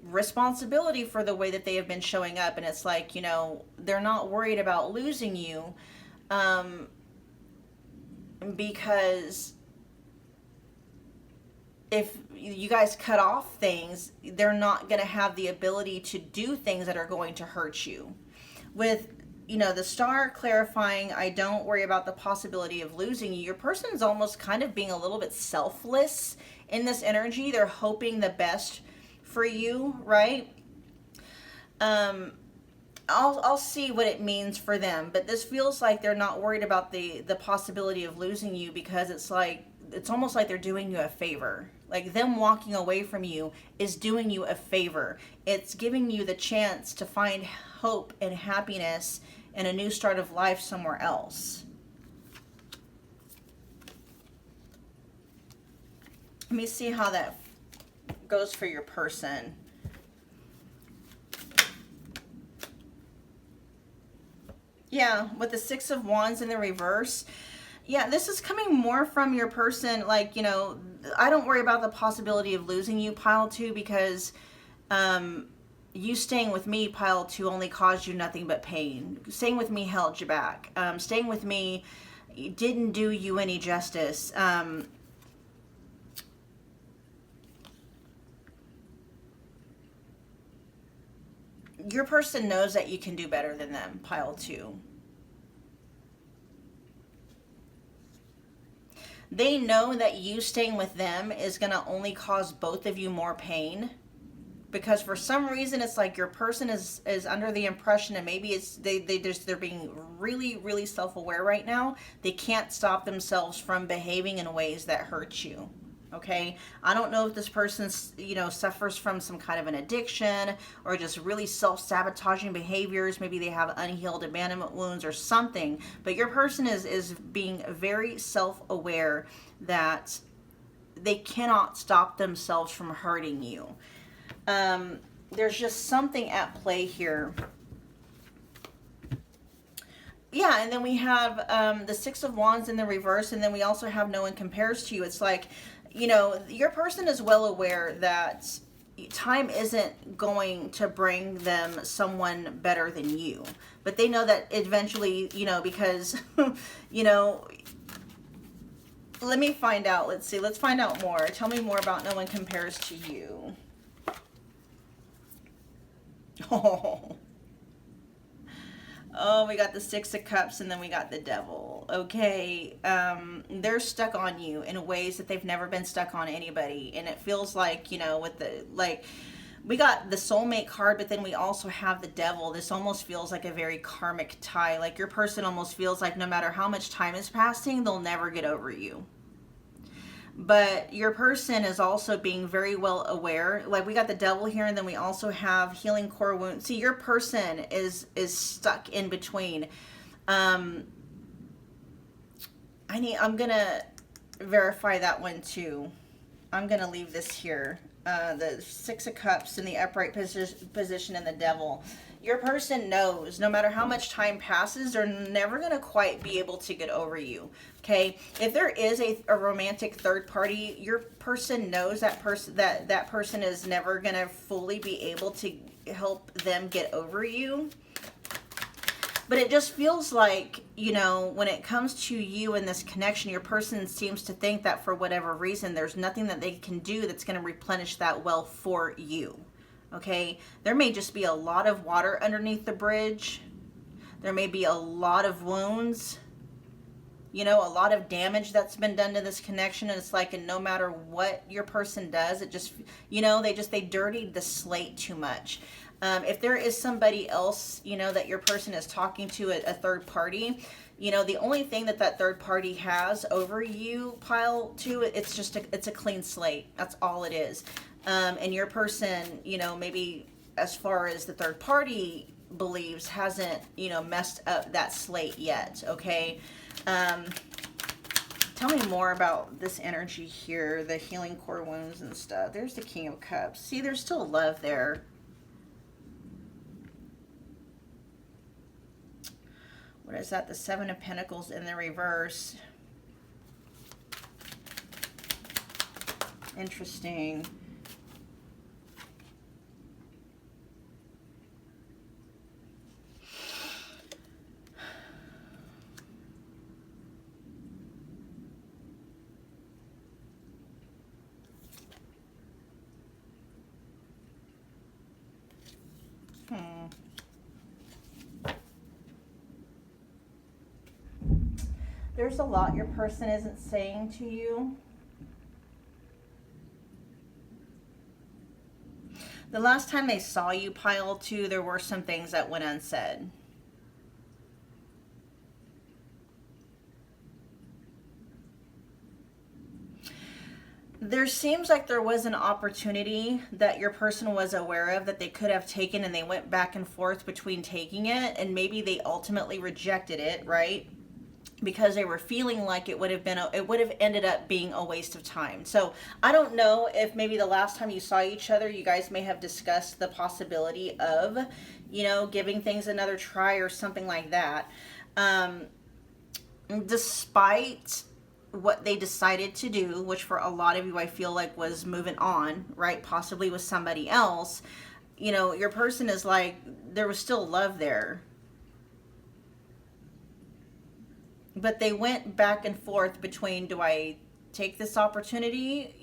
responsibility for the way that they have been showing up. And it's like, you know, they're not worried about losing you because if you guys cut off things, they're not going to have the ability to do things that are going to hurt you. With, you know, the Star clarifying, I don't worry about the possibility of losing you. Your person's almost kind of being a little bit selfless in this energy. They're hoping the best for you, right? I'll see what it means for them, but this feels like they're not worried about the possibility of losing you, because it's like, it's almost like they're doing you a favor. Like them walking away from you is doing you a favor. It's giving you the chance to find hope and happiness and a new start of life somewhere else. Let me see how that goes for your person. Yeah, with the Six of Wands in the reverse. Yeah, this is coming more from your person, like, you know, I don't worry about the possibility of losing you, pile 2, because you staying with me, pile 2, only caused you nothing but pain. Staying with me held you back. Staying with me didn't do you any justice. Your person knows that you can do better than them, pile 2. They know that you staying with them is going to only cause both of you more pain. because for some reason it's like your person is under the impression, and maybe it's they're being really, really self-aware right now. They can't stop themselves from behaving in ways that hurt you. Okay, I don't know if this person, suffers from some kind of an addiction or just really self-sabotaging behaviors. Maybe they have unhealed abandonment wounds or something, but your person is being very self-aware that they cannot stop themselves from hurting you. There's just something at play here. Yeah, and then we have the Six of Wands in the reverse, and then we also have no one compares to you. It's like, your person is well aware that time isn't going to bring them someone better than you. But they know that eventually, because, let me find out. Let's see. Let's find out more. Tell me more about no one compares to you. Oh, we got the Six of Cups, and then we got the Devil. Okay, they're stuck on you in ways that they've never been stuck on anybody. And it feels like, we got the soulmate card, but then we also have the Devil. This almost feels like a very karmic tie. Like your person almost feels like no matter how much time is passing, they'll never get over you. But your person is also being very well aware. Like we got the Devil here, and then we also have healing core wounds. See, your person is stuck in between. I'm gonna verify that one too. I'm gonna leave this here. The Six of Cups in the upright position and the Devil. Your person knows no matter how much time passes, they're never going to quite be able to get over you. Okay? If there is a romantic third party, your person knows that person is never going to fully be able to help them get over you. But it just feels like, when it comes to you and this connection, your person seems to think that for whatever reason, there's nothing that they can do that's going to replenish that well for you. Okay, there may just be a lot of water underneath the bridge. There may be a lot of wounds, a lot of damage that's been done to this connection. And it's like, and no matter what your person does, it just, they dirtied the slate too much. If there is somebody else, that your person is talking to, a third party, the only thing that third party has over you, pile two, it's a clean slate. That's all it is. And your person, maybe as far as the third party believes, hasn't, messed up that slate yet. Okay. Tell me more about this energy here, the healing core wounds and stuff. There's the King of Cups. See, there's still love there. What is that? The Seven of Pentacles in the reverse. Interesting. There's a lot your person isn't saying to you. The last time they saw you, pile two, there were some things that went unsaid. There seems like there was an opportunity that your person was aware of that they could have taken, and they went back and forth between taking it, and maybe they ultimately rejected it, right? Because they were feeling like it would have ended up being a waste of time. So I don't know if maybe the last time you saw each other, you guys may have discussed the possibility of, giving things another try or something like that. Despite what they decided to do, which for a lot of you I feel like was moving on, right? Possibly with somebody else, your person is like, there was still love there. But they went back and forth between, do I take this opportunity,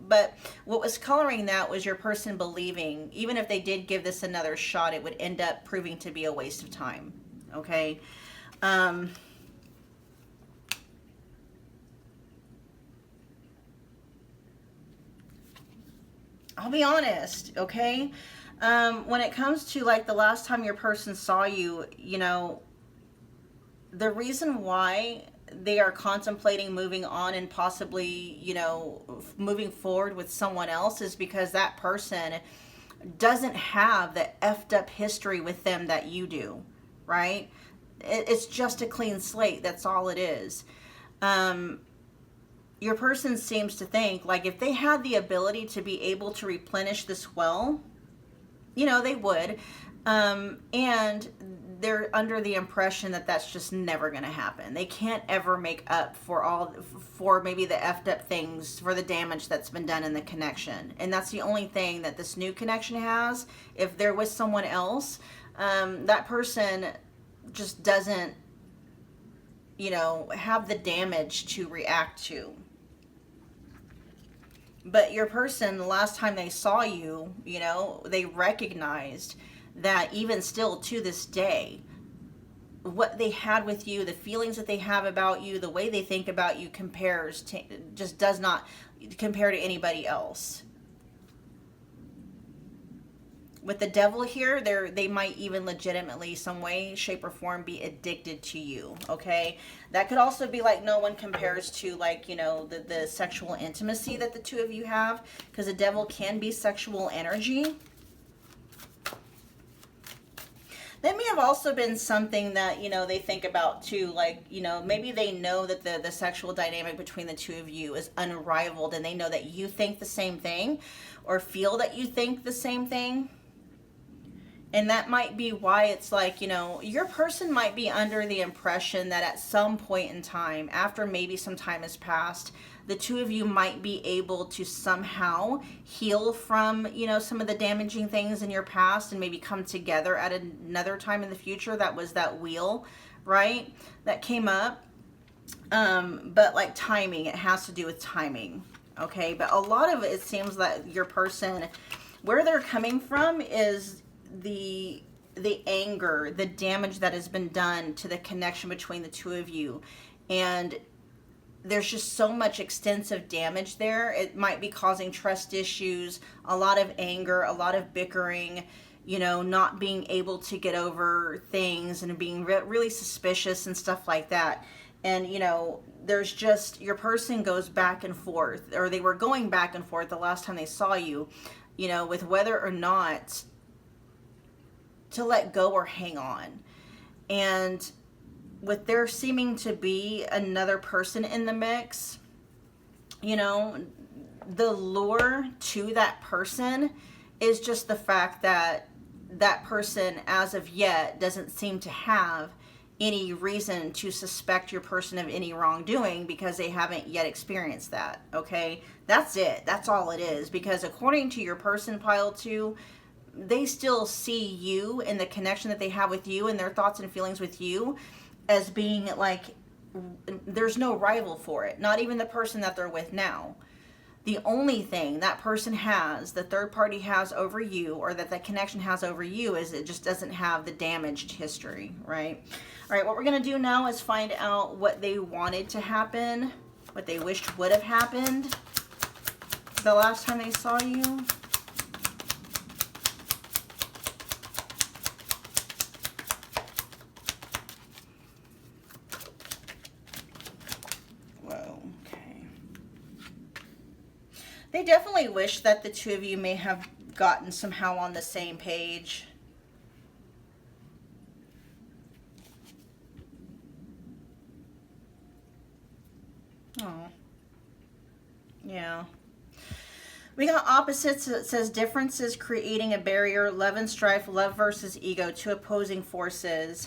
But what was coloring that was your person believing, even if they did give this another shot, it would end up proving to be a waste of time, okay? I'll be honest, okay? When it comes to like the last time your person saw you, you know, the reason why they are contemplating moving on and possibly, you know, moving forward with someone else is because that person doesn't have the effed up history with them that you do, right? It's just a clean slate. That's all it is. Your person seems to think like if they had the ability to be able to replenish this well, you know, they would. And they're under the impression that that's just never going to happen. They can't ever make up for maybe the effed up things, for the damage that's been done in the connection. And that's the only thing that this new connection has. If they're with someone else, that person just doesn't, you know, have the damage to react to. But your person, the last time they saw you, you know, they recognized that even still to this day, what they had with you, the feelings that they have about you, the way they think about you just does not compare to anybody else. With the devil here, they might even legitimately, some way, shape, or form, be addicted to you, okay? That could also be like no one compares to, like, you know, the sexual intimacy that the two of you have, because the devil can be sexual energy. That may have also been something that, you know, they think about too, like, you know, maybe they know that the sexual dynamic between the two of you is unrivaled, and they know that you think the same thing, or feel that you think the same thing. And that might be why it's like, you know, your person might be under the impression that at some point in time, after maybe some time has passed, the two of you might be able to somehow heal from, you know, some of the damaging things in your past and maybe come together at another time in the future. That was that wheel, right? That came up. But like timing, it has to do with timing. Okay. But a lot of it seems that your person, where they're coming from is the anger, the damage that has been done to the connection between the two of you. And there's just so much extensive damage there. It might be causing trust issues, a lot of anger, a lot of bickering, you know, not being able to get over things and being really suspicious and stuff like that. And, you know, there's just, your person goes back and forth, or they were going back and forth the last time they saw you, you know, with whether or not to let go or hang on. And with there seeming to be another person in the mix, you know, the lure to that person is just the fact that that person, as of yet, doesn't seem to have any reason to suspect your person of any wrongdoing because they haven't yet experienced that, okay? That's it. That's all it is. Because according to your person, pile 2, they still see you and the connection that they have with you and their thoughts and feelings with you as being like, there's no rival for it. Not even the person that they're with now. The only thing that person has, the third party has over you, or that connection has over you, is it just doesn't have the damaged history, right? All right, what we're going to do now is find out what they wanted to happen, what they wished would have happened the last time they saw you. They definitely wish that the two of you may have gotten somehow on the same page. Oh, yeah. We got opposites. It says differences creating a barrier, love and strife, love versus ego, two opposing forces.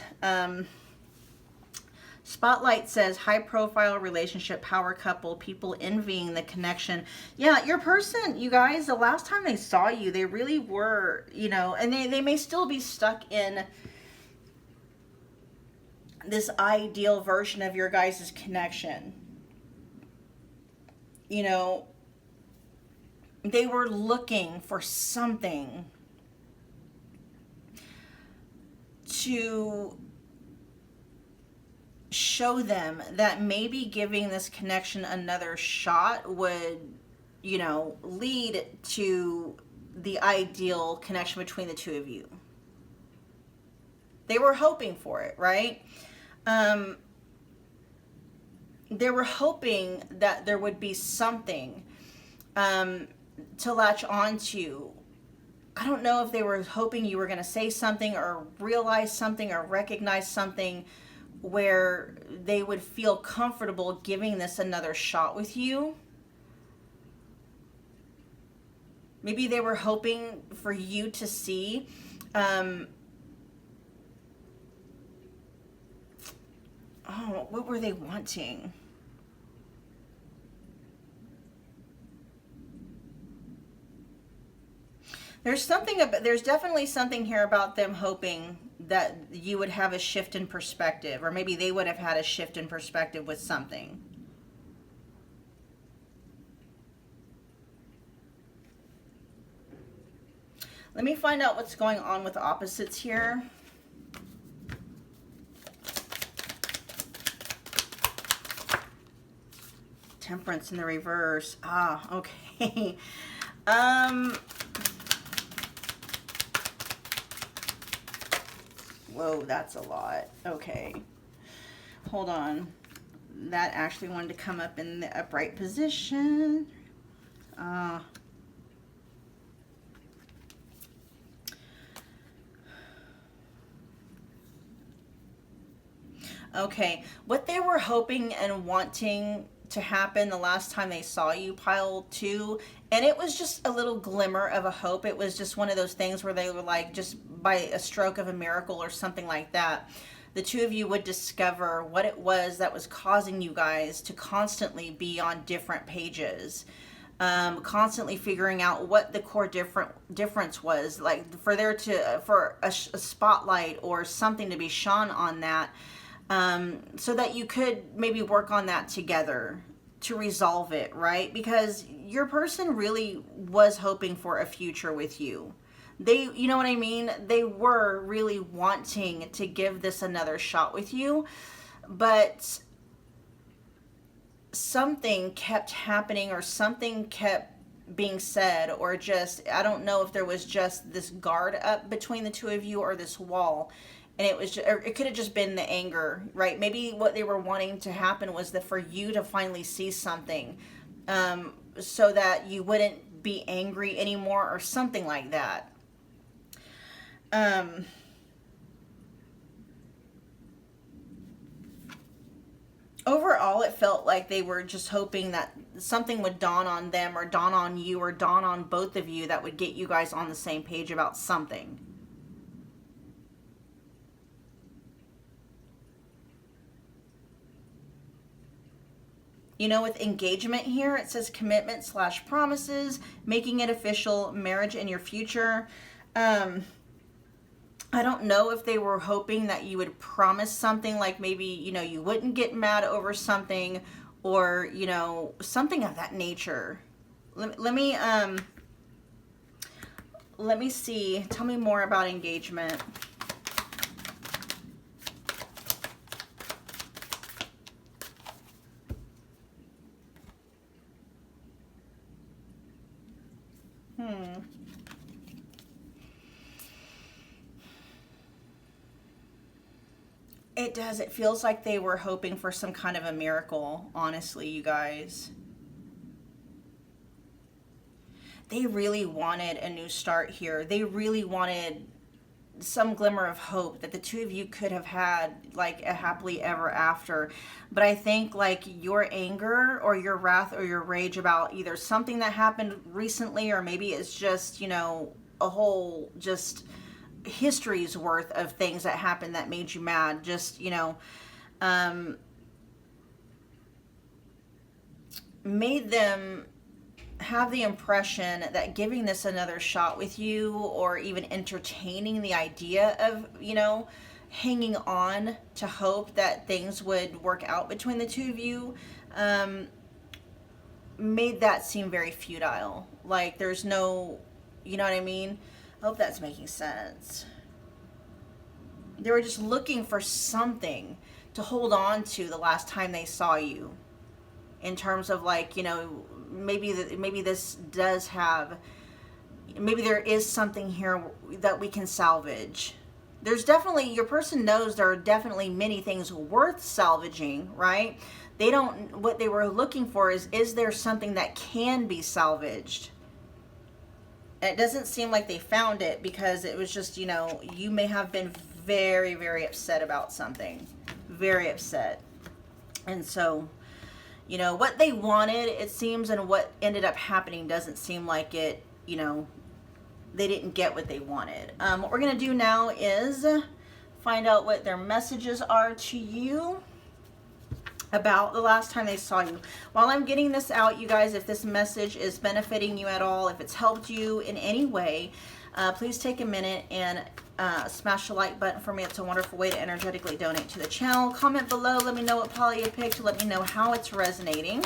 Spotlight says high profile relationship, power couple, people envying the connection. Yeah, your person, you guys, the last time they saw you, they really were, you know, and they may still be stuck in this ideal version of your guys' connection. You know, they were looking for something to show them that maybe giving this connection another shot would you know, lead to the ideal connection between the two of you. They were hoping for it, right? They were hoping that there would be something to latch onto. I don't know if they were hoping you were going to say something or realize something or recognize something where they would feel comfortable giving this another shot with you. Maybe they were hoping for you to see what were they wanting? There's definitely something here about them hoping that you would have a shift in perspective, or maybe they would have had a shift in perspective with something. Let me find out what's going on with opposites here. Temperance in the reverse. Ah, okay. Whoa, that's a lot. Okay. Hold on. That actually wanted to come up in the upright position. Okay. What they were hoping and wanting to happen the last time they saw you, pile 2, and it was just a little glimmer of a hope. It was just one of those things where they were like, just by a stroke of a miracle or something like that, the two of you would discover what it was that was causing you guys to constantly be on different pages, constantly figuring out what the core difference was, like for a spotlight or something to be shone on that. So that you could maybe work on that together to resolve it, right? Because your person really was hoping for a future with you. You know what I mean? They were really wanting to give this another shot with you, but something kept happening or something kept being said, or just, I don't know if there was just this guard up between the two of you or this wall. And it could have just been the anger, right? Maybe what they were wanting to happen was for you to finally see something, so that you wouldn't be angry anymore or something like that. Overall, it felt like they were just hoping that something would dawn on them or dawn on you or dawn on both of you that would get you guys on the same page about something. You know, with engagement here, it says commitment/promises, making it official, marriage in your future. I don't know if they were hoping that you would promise something, like maybe, you know, you wouldn't get mad over something, or, you know, something of that nature. Let me see. Tell me more about engagement. It does. It feels like they were hoping for some kind of a miracle, honestly, you guys. They really wanted a new start here. They really wanted some glimmer of hope that the two of you could have had like a happily ever after. But I think like your anger or your wrath or your rage about either something that happened recently, or maybe it's just, you know, a whole just history's worth of things that happened that made you mad, just, you know, made them have the impression that giving this another shot with you, or even entertaining the idea of, you know, hanging on to hope that things would work out between the two of you, made that seem very futile. Like there's no, you know what I mean? I hope that's making sense. They were just looking for something to hold on to the last time they saw you. in terms of like, you know, maybe this does have, maybe there is something here that we can salvage. There's definitely, your person knows there are definitely many things worth salvaging, right? They don't, what they were looking for is there something that can be salvaged? And it doesn't seem like they found it, because it was just, you know, you may have been very, very upset about something. Very upset. And so, you know, what they wanted, it seems, and what ended up happening doesn't seem like it, you know, they didn't get what they wanted. What we're going to do now is find out what their messages are to you about the last time they saw you. While I'm getting this out, you guys, if this message is benefiting you at all, if it's helped you in any way, please take a minute and smash the like button for me. It's a wonderful way to energetically donate to the channel. Comment below. Let me know what poly you picked. Let me know how it's resonating.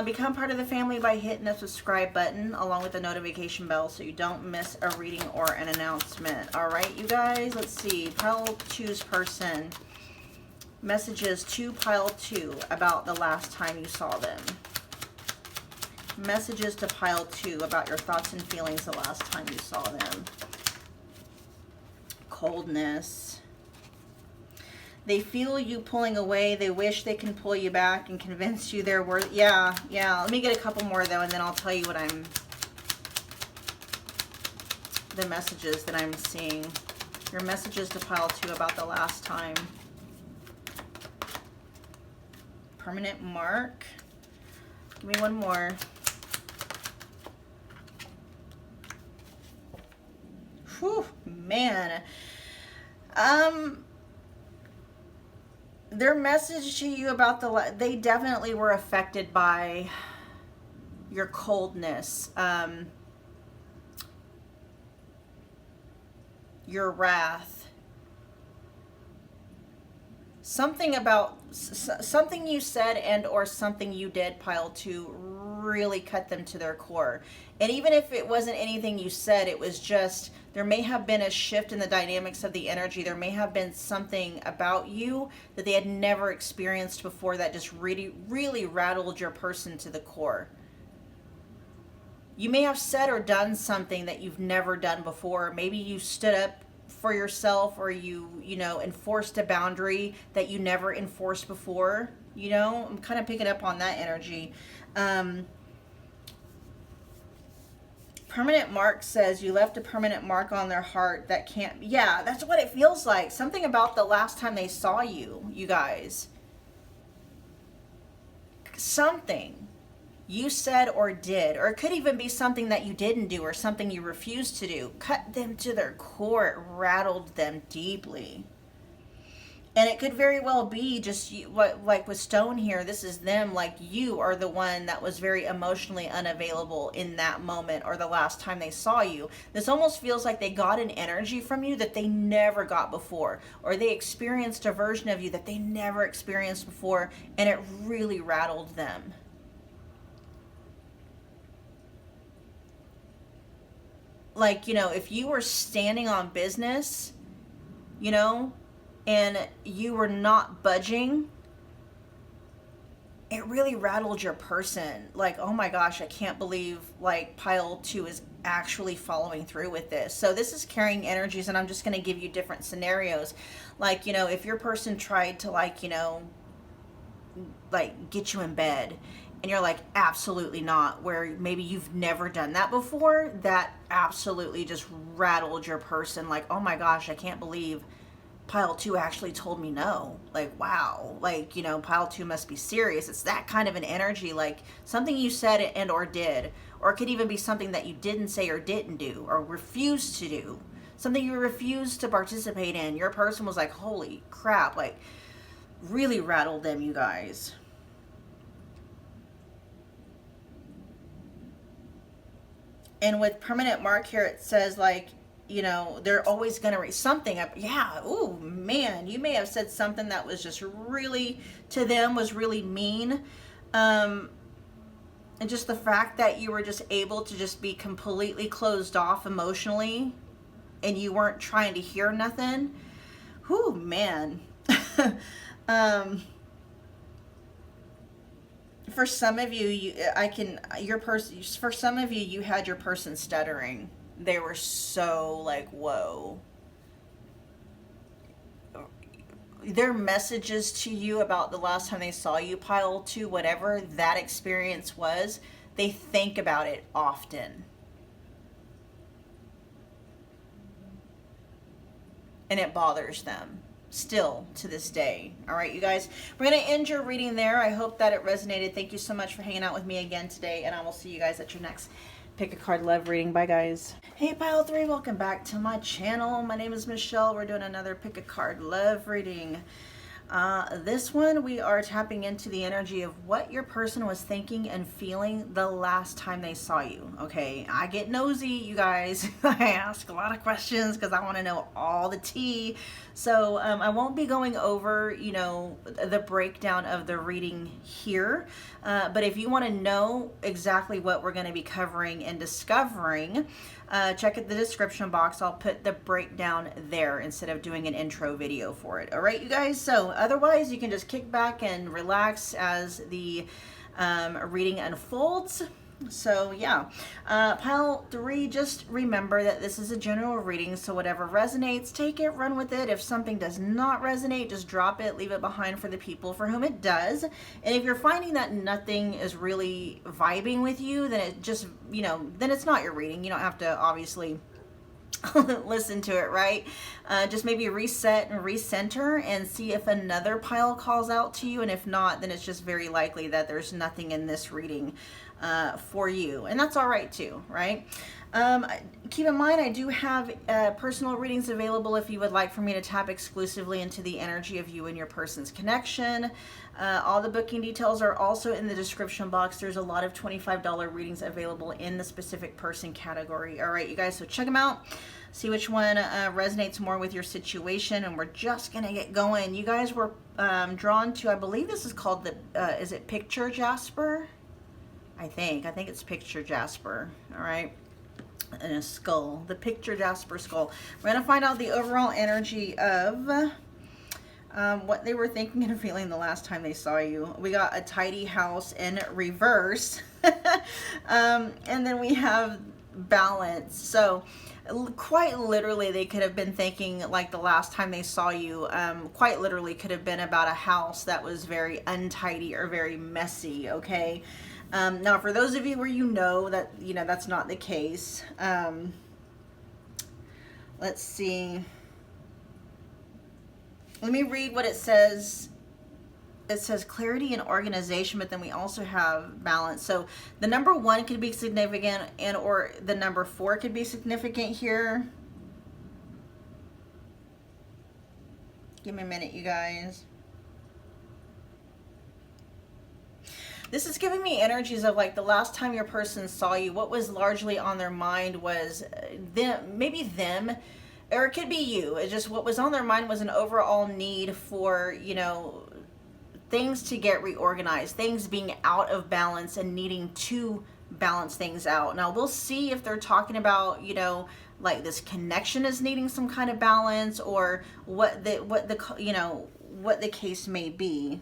Become part of the family by hitting the subscribe button along with the notification bell so you don't miss a reading or an announcement. All right, you guys, let's see. Pile 2's person. Messages to pile 2 about the last time you saw them. Messages to pile 2 about your thoughts and feelings the last time you saw them. Coldness. They feel you pulling away. They wish they can pull you back and convince you they're worth. Yeah. Let me get a couple more though, and then I'll tell you what the messages that I'm seeing. Your messages to pile 2 about the last time. Permanent mark. Give me one more. Whew, man. Their message to you about they definitely were affected by your coldness, your wrath. Something you said and or something you did, pile 2, really cut them to their core. And even if it wasn't anything you said, it was just, there may have been a shift in the dynamics of the energy. There may have been something about you that they had never experienced before that just really, really rattled your person to the core. You may have said or done something that you've never done before. Maybe you stood up for yourself, or you know, enforced a boundary that you never enforced before. You know, I'm kind of picking up on that energy. Permanent mark says you left a permanent mark on their heart that can't. Yeah, that's what it feels like. Something about the last time they saw you, you guys. Something you said or did, or it could even be something that you didn't do or something you refused to do, cut them to their core. It rattled them deeply. And it could very well be just like with Stone here, this is them, like you are the one that was very emotionally unavailable in that moment or the last time they saw you. This almost feels like they got an energy from you that they never got before, or they experienced a version of you that they never experienced before, and it really rattled them. Like, you know, if you were standing on business, you know, and you were not budging, it really rattled your person. Like, oh my gosh, I can't believe like pile 2 is actually following through with this. So this is carrying energies, and I'm just going to give you different scenarios. Like, you know, if your person tried to like, you know, like get you in bed, and you're like, absolutely not, where maybe you've never done that before, that absolutely just rattled your person. Like, oh my gosh, I can't believe pile 2 actually told me no. Like, wow, like, you know, pile 2 must be serious. It's that kind of an energy, like something you said and or did, or it could even be something that you didn't say or didn't do or refused to do, something you refused to participate in. Your person was like, holy crap, like really rattled them, you guys. And with permanent mark here, it says like, you know, they're always going to raise something up. Yeah. Ooh, man, you may have said something that was just really, to them, was really mean. And just the fact that you were just able to just be completely closed off emotionally, and you weren't trying to hear nothing. Whew, man. for some of you, for some of you, you had your person stuttering. They were so like, whoa. Their messages to you about the last time they saw you, pile 2, whatever that experience was, they think about it often. And it bothers them still to this day. All right, you guys, we're going to end your reading there. I hope that it resonated. Thank you so much for hanging out with me again today, and I will see you guys at your next Pick a Card Love reading. Bye, guys. Hey, Pile 3, welcome back to my channel. My name is Michelle. We're doing another Pick a Card Love reading. This one, we are tapping into the energy of what your person was thinking and feeling the last time they saw you. Okay, I get nosy, you guys. I ask a lot of questions because I want to know all the tea. So I won't be going over, you know, the breakdown of the reading here. But if you want to know exactly what we're going to be covering and discovering, check out the description box. I'll put the breakdown there instead of doing an intro video for it. All right, you guys. So otherwise, you can just kick back and relax as the reading unfolds. So yeah, Pile 3, just remember that this is a general reading, so whatever resonates, take it, run with it. If something does not resonate, just drop it, leave it behind for the people for whom it does. And if you're finding that nothing is really vibing with you, then it just, you know, then it's not your reading. You don't have to obviously listen to it, right? Just maybe reset and recenter and see if another pile calls out to you, and if not, then it's just very likely that there's nothing in this reading for you, and that's all right too, right? Keep in mind, I do have personal readings available if you would like for me to tap exclusively into the energy of you and your person's connection. All the booking details are also in the description box. There's a lot of $25 readings available in the specific person category. All right, you guys, so check them out. See which one resonates more with your situation, and we're just gonna get going. You guys were drawn to, I believe this is called the, is it Picture Jasper? I think it's Picture Jasper. All right, and a skull, the Picture Jasper skull. We're gonna find out the overall energy of what they were thinking and feeling the last time they saw you. We got a tidy house in reverse, and then we have balance. So quite literally, they could have been thinking, like, the last time they saw you, quite literally could have been about a house that was very untidy or very messy. Okay. Now, for those of you where you know that, you know, that's not the case, let's see. Let me read what it says. It says clarity and organization, but then we also have balance. So the number 1 could be significant, and or the number 4 could be significant here. Give me a minute, you guys. This is giving me energies of, like, the last time your person saw you, what was largely on their mind was them, maybe them, or it could be you. It's just what was on their mind was an overall need for, you know, things to get reorganized, things being out of balance and needing to balance things out. Now, we'll see if they're talking about, you know, like this connection is needing some kind of balance, or what the you know, what the case may be.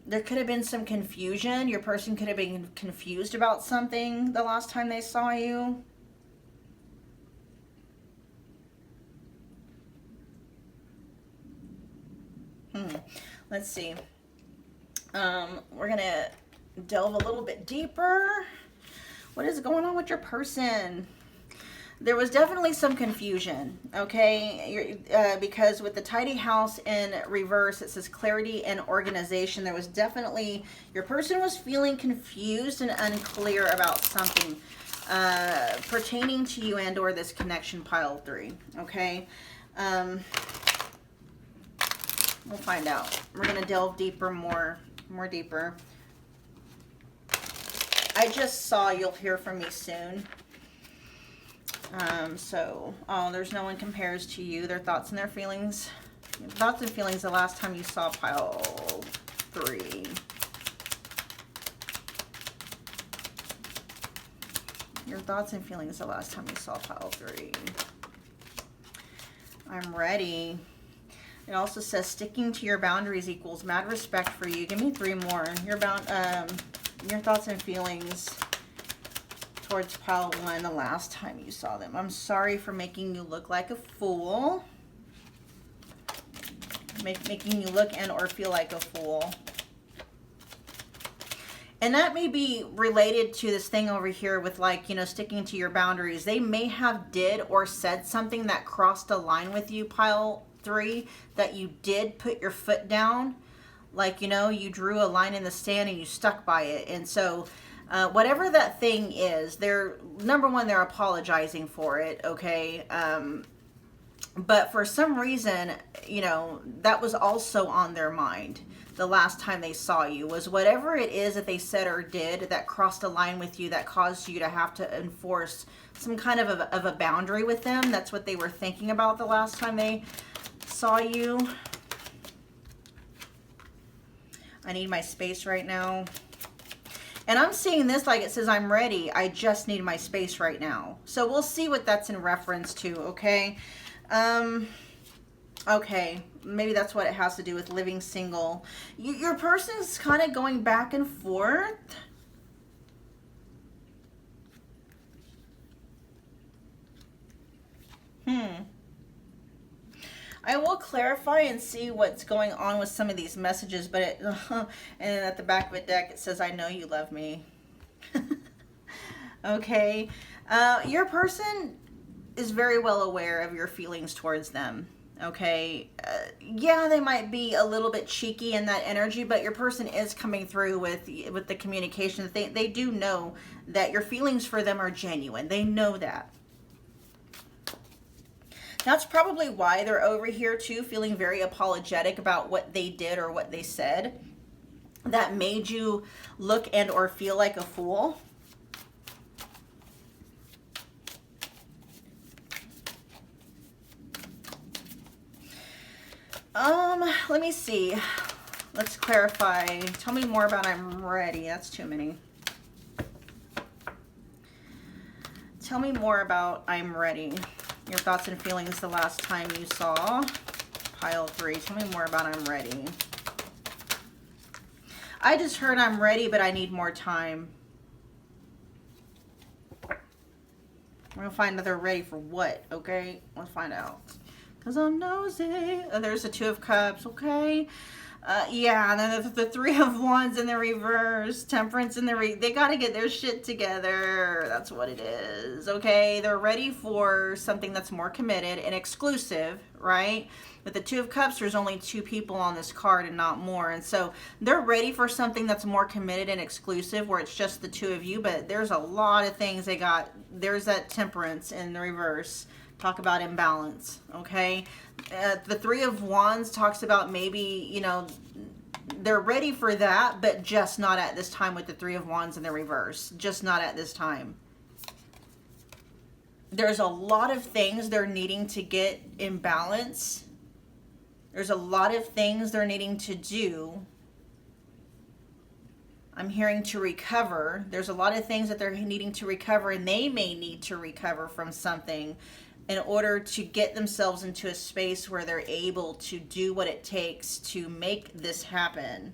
There could have been some confusion. Your person could have been confused about something the last time they saw you. Let's see. We're gonna delve a little bit deeper. What is going on with your person? There was definitely some confusion, okay? Because with the tidy house in reverse, it says clarity and organization. There was definitely, your person was feeling confused and unclear about something pertaining to you and or this connection, Pile 3, okay? We'll find out. We're going to delve deeper, more deeper. I just saw you'll hear from me soon. There's no one compares to you. Their thoughts and their feelings. Thoughts and feelings the last time you saw Pile 3. Your thoughts and feelings the last time you saw Pile 3. I'm ready. It also says sticking to your boundaries equals mad respect for you. Give me 3 more. Your thoughts and feelings towards pile 1 the last time you saw them. I'm sorry for making you look like a fool. Making you look and or feel like a fool. And that may be related to this thing over here with, like, you know, sticking to your boundaries. They may have did or said something that crossed a line with you, pile 3, that you did put your foot down. Like, you know, you drew a line in the sand and you stuck by it. And so whatever that thing is, they're, number one, they're apologizing for it, okay? But for some reason, you know, that was also on their mind the last time they saw you, was whatever it is that they said or did that crossed a line with you, that caused you to have to enforce some kind of a boundary with them. That's what they were thinking about the last time they saw you. I need my space right now. And I'm seeing this like it says, I'm ready. I just need my space right now. So we'll see what that's in reference to, okay? Okay, maybe that's what it has to do with living single. Your person's kind of going back and forth. I will clarify and see what's going on with some of these messages, but it, and then at the back of the deck it says, I know you love me. Okay, your person is very well aware of your feelings towards them. Okay, yeah, they might be a little bit cheeky in that energy, but your person is coming through with the communication. They do know that your feelings for them are genuine. They know that. That's probably why they're over here too, feeling very apologetic about what they did or what they said that made you look and or feel like a fool. Let me see. Let's clarify. Tell me more about I'm ready. That's too many. Tell me more about I'm ready. Your thoughts and feelings the last time you saw pile 3. Tell me more about I'm ready. I just heard I'm ready, but I need more time. We're gonna find out they're ready for what, okay? Let's find out. Because I'm nosy. Oh, there's the 2 of Cups, okay? Yeah, and then the 3 of Wands in the reverse. Temperance in the they got to get their shit together. That's what it is, okay? They're ready for something that's more committed and exclusive, right? With the 2 of Cups, there's only 2 people on this card and not more. And so they're ready for something that's more committed and exclusive where it's just the 2 of you. But there's a lot of things they got. There's that Temperance in the reverse. Talk about imbalance, okay? The 3 of Wands talks about maybe, you know, they're ready for that, but just not at this time with the 3 of Wands in the reverse. Just not at this time. There's a lot of things they're needing to get in balance. There's a lot of things they're needing to do. I'm hearing to recover. There's a lot of things that they're needing to recover, and they may need to recover from something in order to get themselves into a space where they're able to do what it takes to make this happen.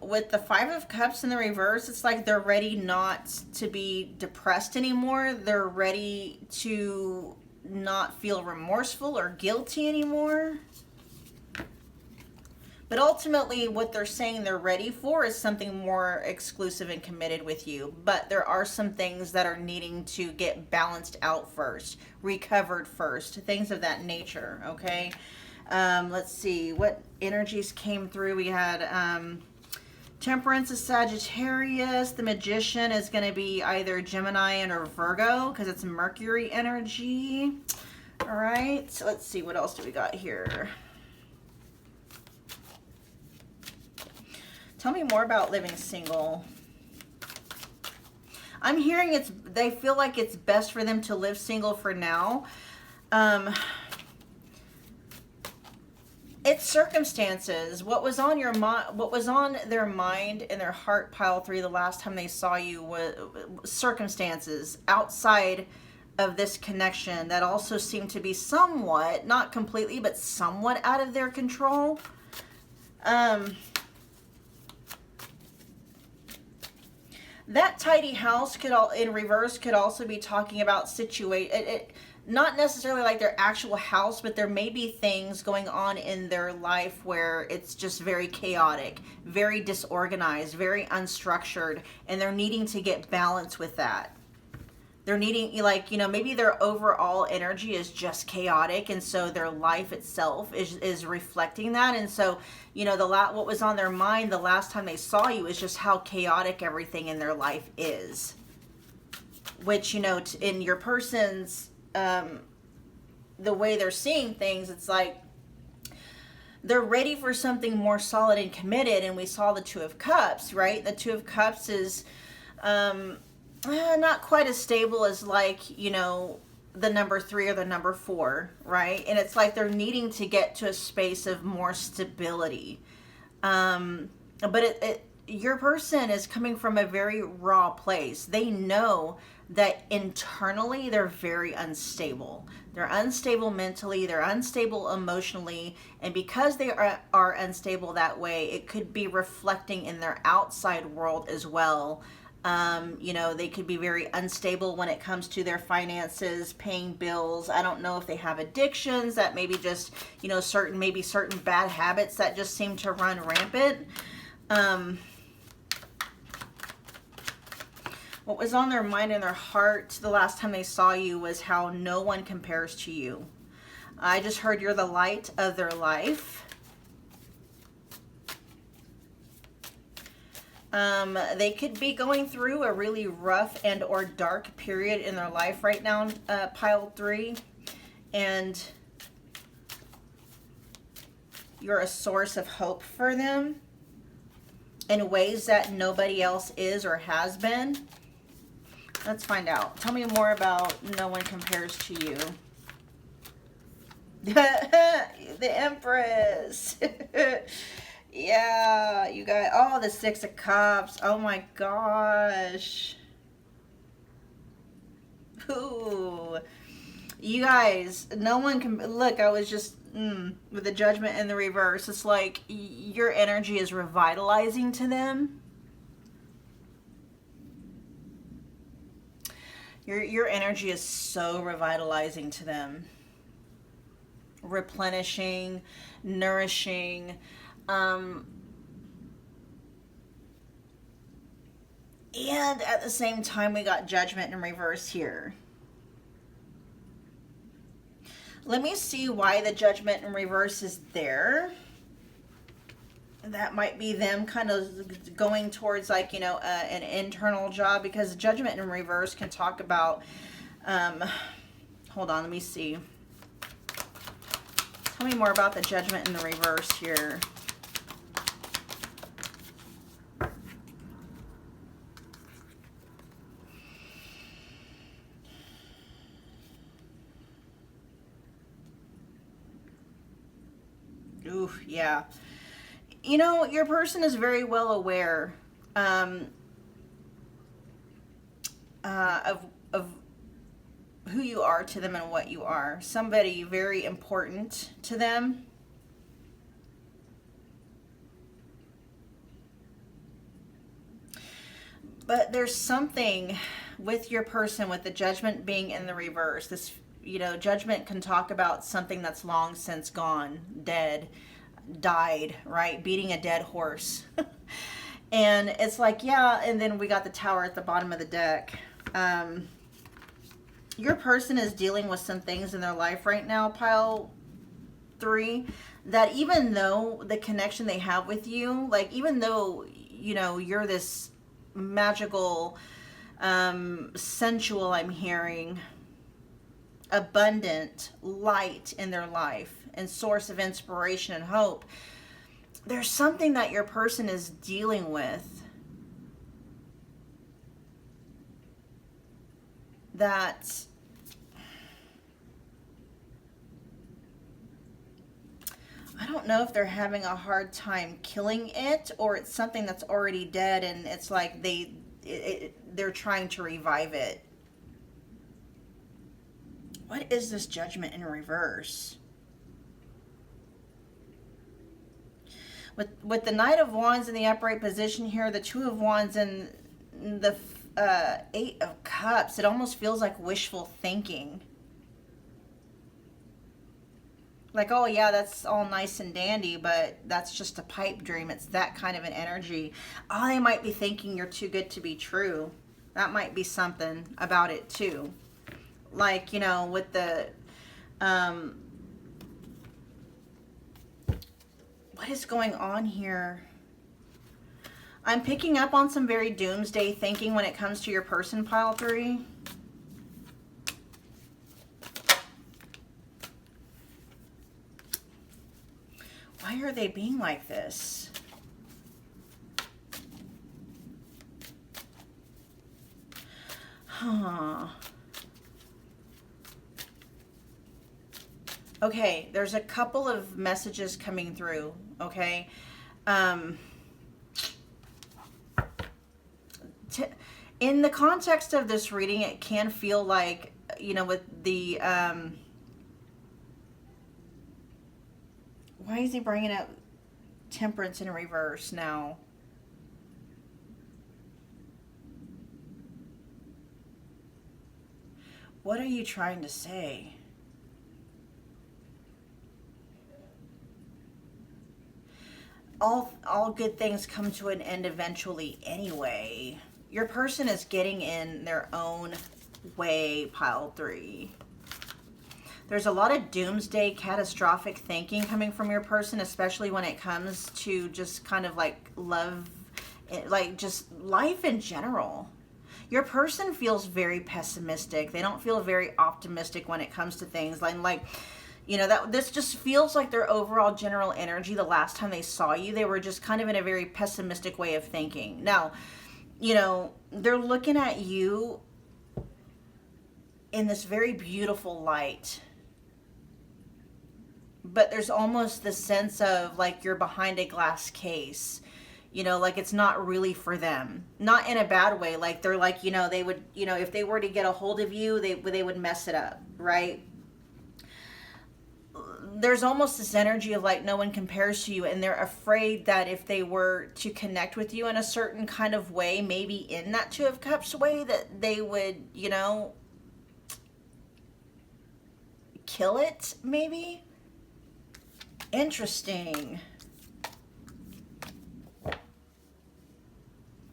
With the 5 of Cups in the reverse, it's like they're ready not to be depressed anymore. They're ready to not feel remorseful or guilty anymore. But ultimately, what they're saying they're ready for is something more exclusive and committed with you. But there are some things that are needing to get balanced out first, recovered first, things of that nature, okay? Let's see, what energies came through? We had Temperance is Sagittarius. The Magician is going to be either Gemini and or Virgo because it's Mercury energy. All right, so let's see, what else do we got here? Tell me more about living single. I'm hearing they feel like it's best for them to live single for now. It's circumstances. What was on your mind, what was on their mind and their heart, pile 3, the last time they saw you, was circumstances outside of this connection that also seemed to be somewhat, not completely, but somewhat out of their control. That tidy house could all in reverse could also be talking about not necessarily like their actual house, but there may be things going on in their life where it's just very chaotic, very disorganized, very unstructured, and they're needing to get balance with that. They're needing, like, maybe their overall energy is just chaotic, and so their life itself is reflecting that. And so, what was on their mind the last time they saw you is just how chaotic everything in their life is. Which, in your person's, the way they're seeing things, it's like they're ready for something more solid and committed. And we saw the 2 of Cups, right? The 2 of Cups is, not quite as stable as, like, the number 3 or the number 4, right? And it's like they're needing to get to a space of more stability. But your person is coming from a very raw place. They know that internally they're very unstable. They're unstable mentally, they're unstable emotionally, and because they are unstable that way, it could be reflecting in their outside world as well. They could be very unstable when it comes to their finances, paying bills. I don't know if they have addictions that maybe just, certain bad habits that just seem to run rampant. What was on their mind and their heart the last time they saw you was how no one compares to you. I just heard you're the light of their life. They could be going through a really rough and or dark period in their life right now, pile 3. And you're a source of hope for them in ways that nobody else is or has been. Let's find out. Tell me more about no one compares to you. The Empress. Yeah, you got, oh, the 6 of Cups. Oh my gosh. Ooh. You guys, no one can, look, I was just, with the Judgment in the reverse. It's like your energy is revitalizing to them. Your energy is so revitalizing to them. Replenishing, nourishing. And at the same time, we got Judgment in reverse here. Let me see why the Judgment in reverse is there. That might be them kind of going towards, like, an internal job, because Judgment in reverse can talk about, hold on, let me see. Tell me more about the Judgment in the reverse here. Ooh, yeah. Your person is very well aware of who you are to them and what you are. Somebody very important to them. But there's something with your person with the Judgment being in the reverse. This, Judgment can talk about something that's long since gone, dead, died, right? Beating a dead horse. And it's like, yeah, and then we got the Tower at the bottom of the deck. Your person is dealing with some things in their life right now, pile 3, that even though the connection they have with you, like, even though, you're this magical, sensual, I'm hearing, abundant light in their life and source of inspiration and hope, there's something that your person is dealing with that I don't know if they're having a hard time killing it, or it's something that's already dead and it's like they're trying to revive it. What is this Judgment in reverse? With the Knight of Wands in the upright position here, the Two of Wands and the Eight of Cups, it almost feels like wishful thinking. Like, oh yeah, that's all nice and dandy, but that's just a pipe dream. It's that kind of an energy. Oh, they might be thinking you're too good to be true. That might be something about it too. Like, you know, with the, what is going on here? I'm picking up on some very doomsday thinking when it comes to your person, pile 3. Why are they being like this? Huh. Okay, there's a couple of messages coming through, okay? In the context of this reading, it can feel like, you know, with the, why is he bringing up Temperance in reverse now? What are you trying to say? All good things come to an end eventually anyway. Your person is getting in their own way, pile 3. There's a lot of doomsday, catastrophic thinking coming from your person, especially when it comes to just kind of like love, like just life in general. Your person feels very pessimistic. They don't feel very optimistic when it comes to things. Like, you know, that this just feels like their overall general energy. The last time they saw you, they were just kind of in a very pessimistic way of thinking. Now, you know, they're looking at you in this very beautiful light. But there's almost the sense of like you're behind a glass case. You know, like it's not really for them. Not in a bad way. Like they're like, you know, they would, you know, if they were to get a hold of you, they would mess it up, right? There's almost this energy of like no one compares to you, and they're afraid that if they were to connect with you in a certain kind of way, maybe in that Two of Cups way, that they would, you know, kill it, maybe? Interesting.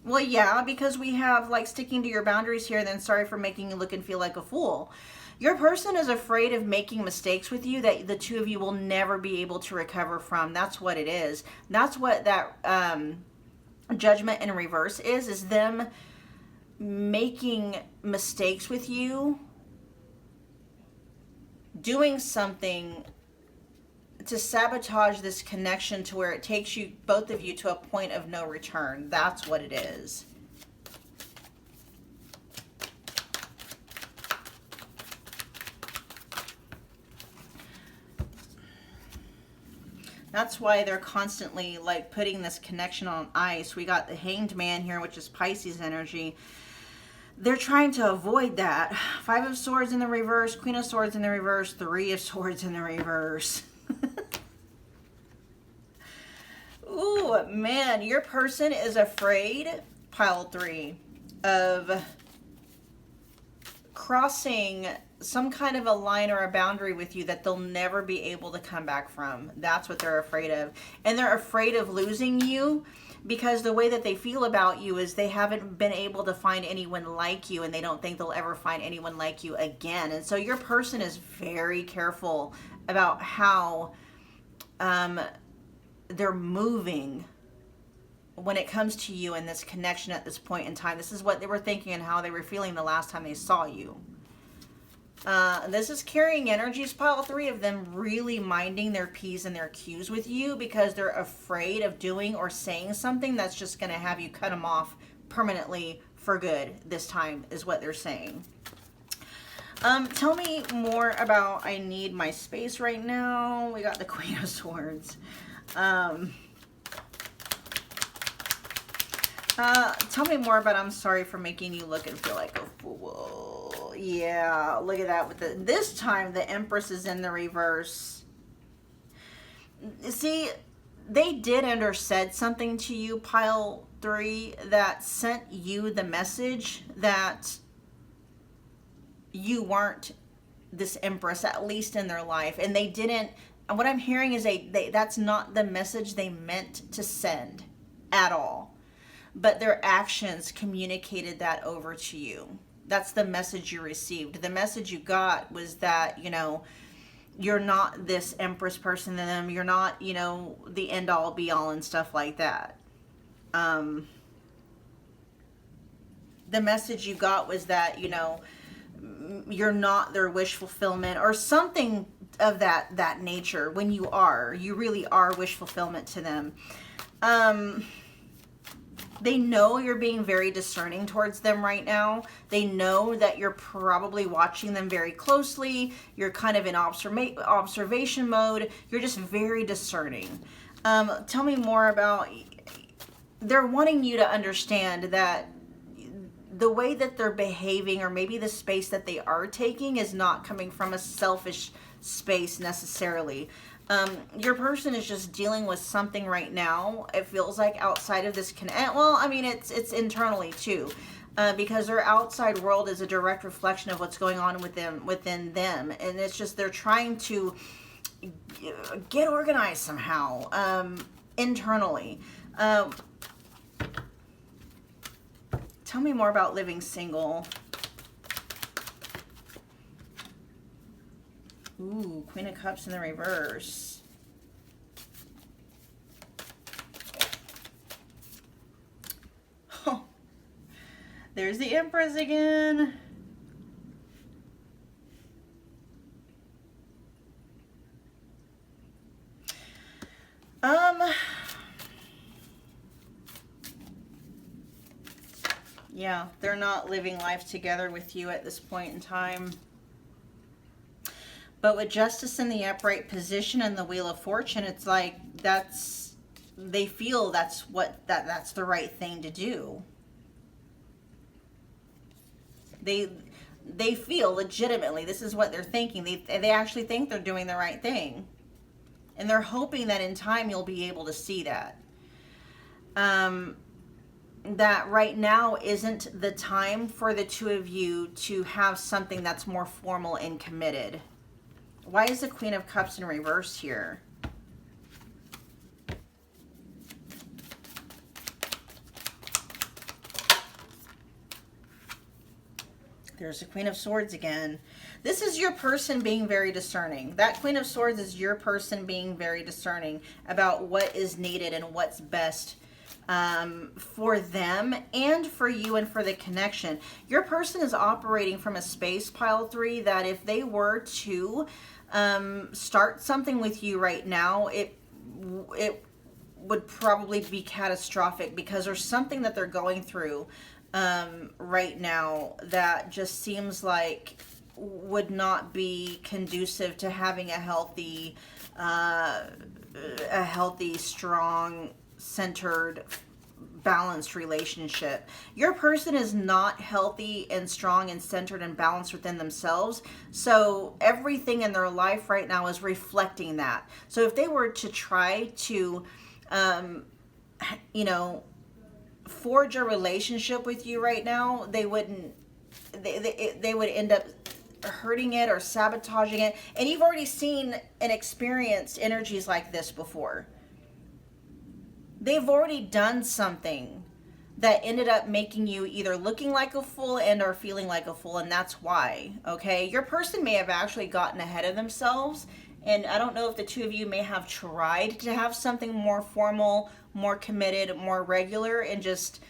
Well, yeah, because we have like sticking to your boundaries here, then sorry for making you look and feel like a fool. Your person is afraid of making mistakes with you that the two of you will never be able to recover from. That's what it is. That's what that Judgment in reverse is them making mistakes with you, doing something to sabotage this connection to where it takes you, both of you, to a point of no return. That's what it is. That's why they're constantly like putting this connection on ice. We got the Hanged Man here, which is Pisces energy. They're trying to avoid that. 5 of Swords in the reverse, Queen of Swords in the reverse, 3 of Swords in the reverse. Ooh, man, your person is afraid, pile 3, of crossing some kind of a line or a boundary with you that they'll never be able to come back from. That's what they're afraid of. And they're afraid of losing you because the way that they feel about you is they haven't been able to find anyone like you, and they don't think they'll ever find anyone like you again. And so your person is very careful about how they're moving when it comes to you in this connection at this point in time. This is what they were thinking and how they were feeling the last time they saw you. This is carrying energies, pile 3, of them really minding their P's and their Q's with you because they're afraid of doing or saying something that's just going to have you cut them off permanently for good this time, is what they're saying. Tell me more about I need my space right now. We got the Queen of Swords. Tell me more about I'm sorry for making you look and feel like a fool. Yeah, look at that. With this time, the Empress is in the reverse. See, they did or said something to you, pile 3, that sent you the message that you weren't this Empress, at least in their life. And they didn't, what I'm hearing is that's not the message they meant to send at all. But their actions communicated that over to you. That's the message you received. The message you got was that, you know, you're not this Empress person to them. You're not, you know, the end all be all and stuff like that. The message you got was that, you know, you're not their wish fulfillment or something of that nature. When you really are wish fulfillment to them. They know you're being very discerning towards them right now. They know that you're probably watching them very closely. You're kind of in observation mode. You're just very discerning. Tell me more about, they're wanting you to understand that the way that they're behaving, or maybe the space that they are taking, is not coming from a selfish space necessarily. Your person is just dealing with something right now. It feels like outside of this well, I mean, it's internally too, because their outside world is a direct reflection of what's going on within them, and it's just they're trying to get organized somehow internally. Tell me more about living single. Ooh, Queen of Cups in the reverse. Oh, there's the Empress again. Yeah, they're not living life together with you at this point in time. But with Justice in the upright position and the Wheel of Fortune, it's like they feel that's the right thing to do. They feel legitimately, this is what they're thinking. They actually think they're doing the right thing. And they're hoping that in time you'll be able to see that. That right now isn't the time for the two of you to have something that's more formal and committed. Why is the Queen of Cups in reverse here? There's the Queen of Swords again. This is your person being very discerning. That Queen of Swords is your person being very discerning about what is needed and what's best for them and for you and for the connection. Your person is operating from a space, pile 3, that if they were to start something with you right now, it would probably be catastrophic, because there's something that they're going through right now that just seems like would not be conducive to having a healthy, strong, centered, balanced relationship. Your person is not healthy and strong and centered and balanced within themselves. So everything in their life right now is reflecting that. So if they were to try to, forge a relationship with you right now, they wouldn't. They would end up hurting it or sabotaging it. And you've already seen and experienced energies like this before. They've already done something that ended up making you either looking like a fool and or feeling like a fool, and that's why, okay? Your person may have actually gotten ahead of themselves, and I don't know if the two of you may have tried to have something more formal, more committed, more regular, and just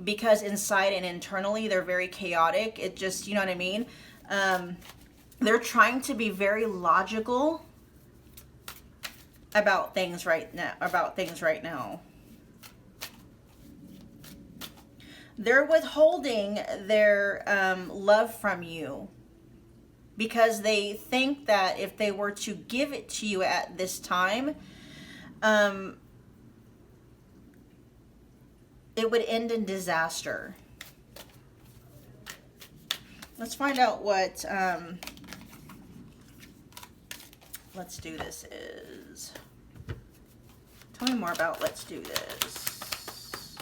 because inside and internally they're very chaotic, it just, you know what I mean? They're trying to be very logical about things right now. They're withholding their love from you. because they think that if they were to give it to you at this time, it would end in disaster. Let's find out what let's do this is. Tell me more about let's do this.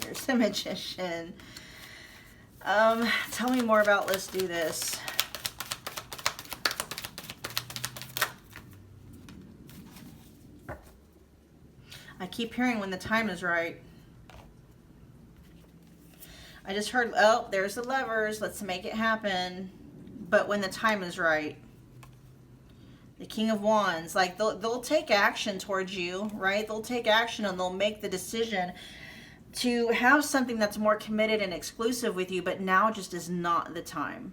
Here's the Magician. Tell me more about let's do this. I keep hearing when the time is right. I just heard, oh, there's the Lovers. Let's make it happen. But when the time is right. The King of Wands. Like, they'll take action towards you, right? They'll take action and they'll make the decision to have something that's more committed and exclusive with you, but now just is not the time.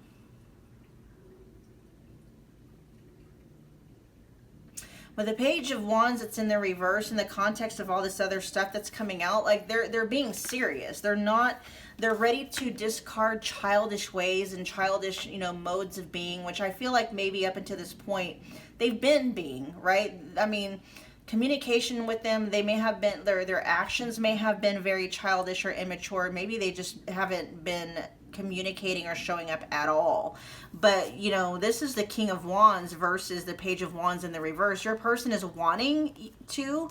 With the Page of Wands, it's in the reverse in the context of all this other stuff that's coming out. Like, they're being serious. They're ready to discard childish ways and childish, modes of being, which I feel like maybe up until this point, they've been being, right? I mean, communication with them, they may have been, their actions may have been very childish or immature. Maybe they just haven't been communicating or showing up at all. But this is the King of Wands versus the Page of Wands in the reverse. Your person is wanting to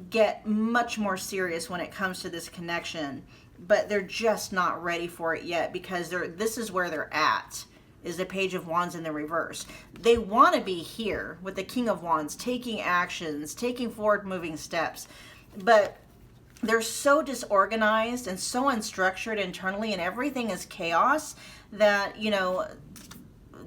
get much more serious when it comes to this connection, but they're just not ready for it yet, because this is where they're at, is the Page of Wands in the reverse. They want to be here with the King of Wands, taking actions, taking forward moving steps, but they're so disorganized and so unstructured internally, and everything is chaos, that,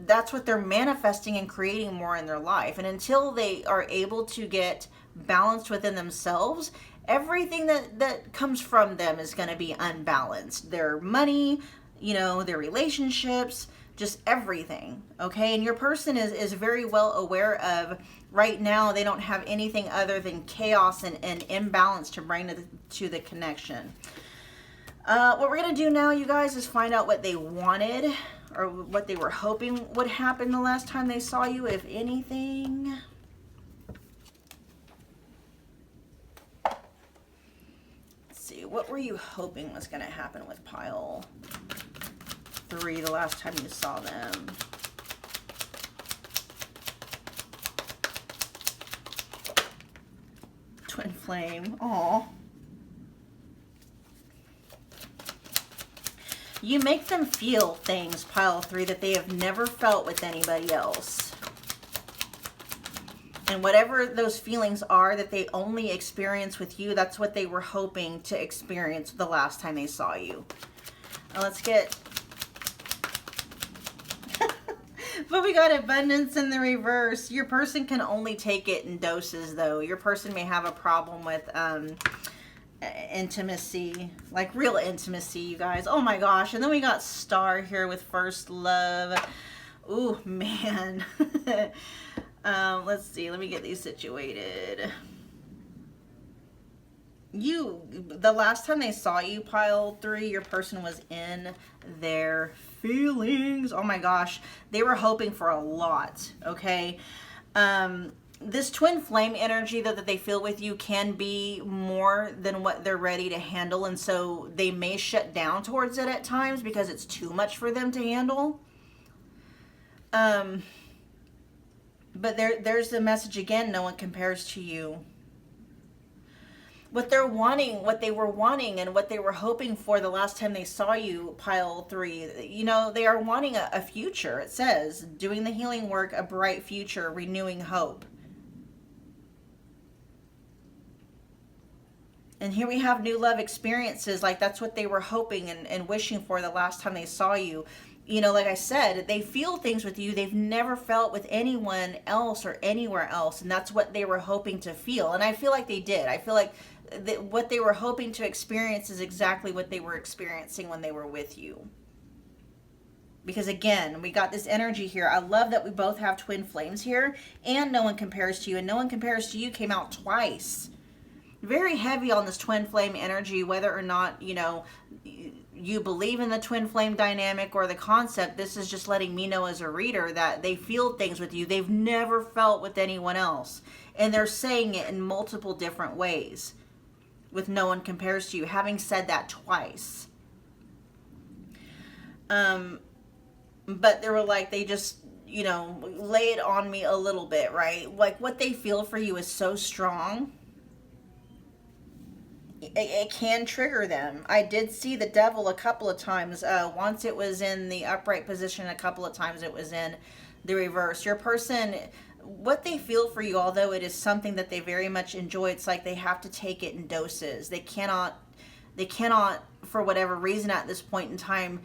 that's what they're manifesting and creating more in their life. And until they are able to get balanced within themselves, everything that comes from them is going to be unbalanced. Their money, their relationships, just everything, okay? And your person is very well aware of, right now, they don't have anything other than chaos and imbalance to bring to the connection. What we're going to do now, you guys, is find out what they wanted or what they were hoping would happen the last time they saw you, if anything. Let's see, what were you hoping was going to happen with pile 3 the last time you saw them? Twin flame. Aw. You make them feel things, pile 3, that they have never felt with anybody else. And whatever those feelings are that they only experience with you, that's what they were hoping to experience the last time they saw you. Now let's get... But we got abundance in the reverse. Your person can only take it in doses, though. Your person may have a problem with intimacy, like real intimacy, you guys. Oh my gosh. And then we got Star here with first love. Ooh, man. Let's see. Let me get these situated. The last time they saw you, pile 3, your person was in their feelings. Oh my gosh. They were hoping for a lot, okay? This twin flame energy that they feel with you can be more than what they're ready to handle, and so they may shut down towards it at times because it's too much for them to handle. But there's the message again, no one compares to you. What they're wanting, what they were wanting, and what they were hoping for the last time they saw you, pile 3, they are wanting a future. It says, doing the healing work, a bright future, renewing hope. And here we have new love experiences. Like, that's what they were hoping and wishing for the last time they saw you. Like I said, they feel things with you they've never felt with anyone else or anywhere else. And that's what they were hoping to feel. And I feel like they did. I feel like what they were hoping to experience is exactly what they were experiencing when they were with you. Because again, we got this energy here. I love that we both have twin flames here, and no one compares to you. And no one compares to you came out twice. Very heavy on this twin flame energy, whether or not, you believe in the twin flame dynamic or the concept, this is just letting me know as a reader that they feel things with you they've never felt with anyone else. And they're saying it in multiple different ways with no one compares to you, having said that twice. But they were like, they just, you know, lay it on me a little bit, right? Like what they feel for you is so strong. It can trigger them. I did see the devil a couple of times. Once it was in the upright position, a couple of times it was in the reverse. Your person, what they feel for you, although it is something that they very much enjoy, it's like they have to take it in doses. They cannot, for whatever reason at this point in time,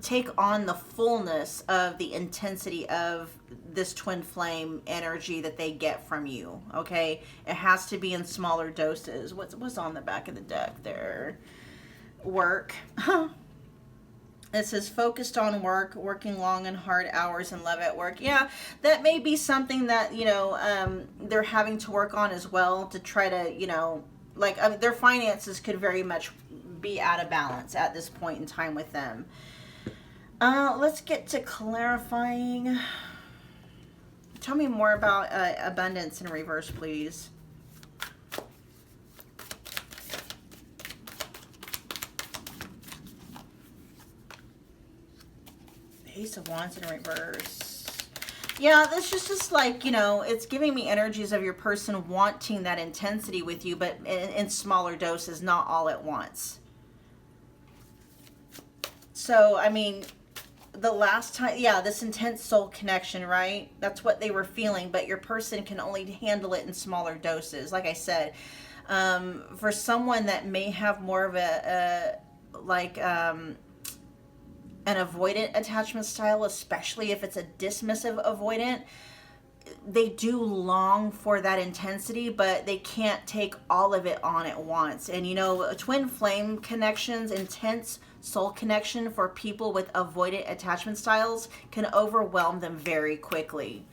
take on the fullness of the intensity of this twin flame energy that they get from you. Okay, it has to be in smaller doses. What's on the back of the deck there? Work. It says focused on work, working long and hard hours and love at work. Yeah, that may be something that, you know, they're having to work on as well, to try to, you know, like, I mean, their finances could very much be out of balance at this point in time with them. Let's get to clarifying. Tell me more about abundance in reverse, please. Ace of Wands in reverse. Yeah, this is just like, you know, it's giving me energies of your person wanting that intensity with you, but in smaller doses, not all at once. So, I mean, the last time, yeah, this intense soul connection, right? That's what they were feeling, but your person can only handle it in smaller doses. Like I said, for someone that may have more of an avoidant attachment style, especially if it's a dismissive avoidant, they do long for that intensity, but they can't take all of it on at once. And you know, twin flame connections, intense soul connection for people with avoidant attachment styles can overwhelm them very quickly.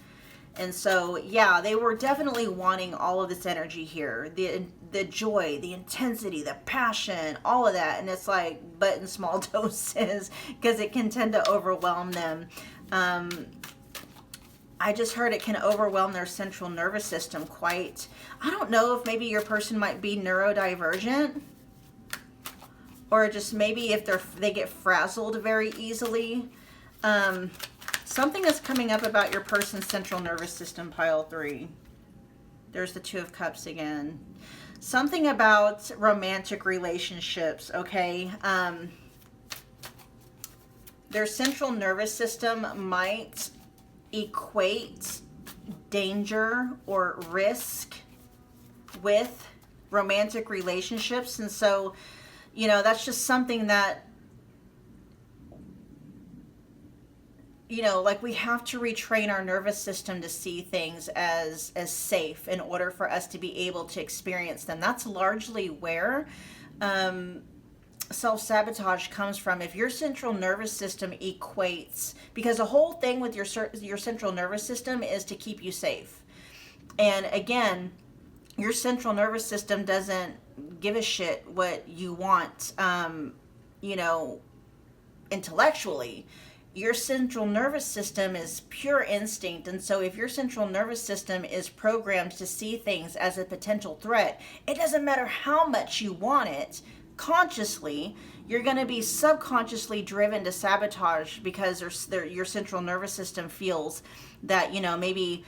And so, yeah, they were definitely wanting all of this energy here, the joy, the intensity, the passion, all of that. And it's like, but in small doses, because it can tend to overwhelm them. I just heard it can overwhelm their central nervous system quite. I don't know if maybe your person might be neurodivergent, or just maybe if they get frazzled very easily. Something is coming up about your person's central nervous system, pile 3. There's the Two of Cups again. Something about romantic relationships, okay? Their central nervous system might equate danger or risk with romantic relationships. And so, you know, that's just something that, you know, like we have to retrain our nervous system to see things as safe in order for us to be able to experience them. That's largely where self-sabotage comes from. If your central nervous system equates, because the whole thing with your central nervous system is to keep you safe. And again, your central nervous system doesn't give a shit what you want, you know, intellectually. Your central nervous system is pure instinct. And so if your central nervous system is programmed to see things as a potential threat, it doesn't matter how much you want it consciously, you're going to be subconsciously driven to sabotage, because your central nervous system feels that, you know, maybe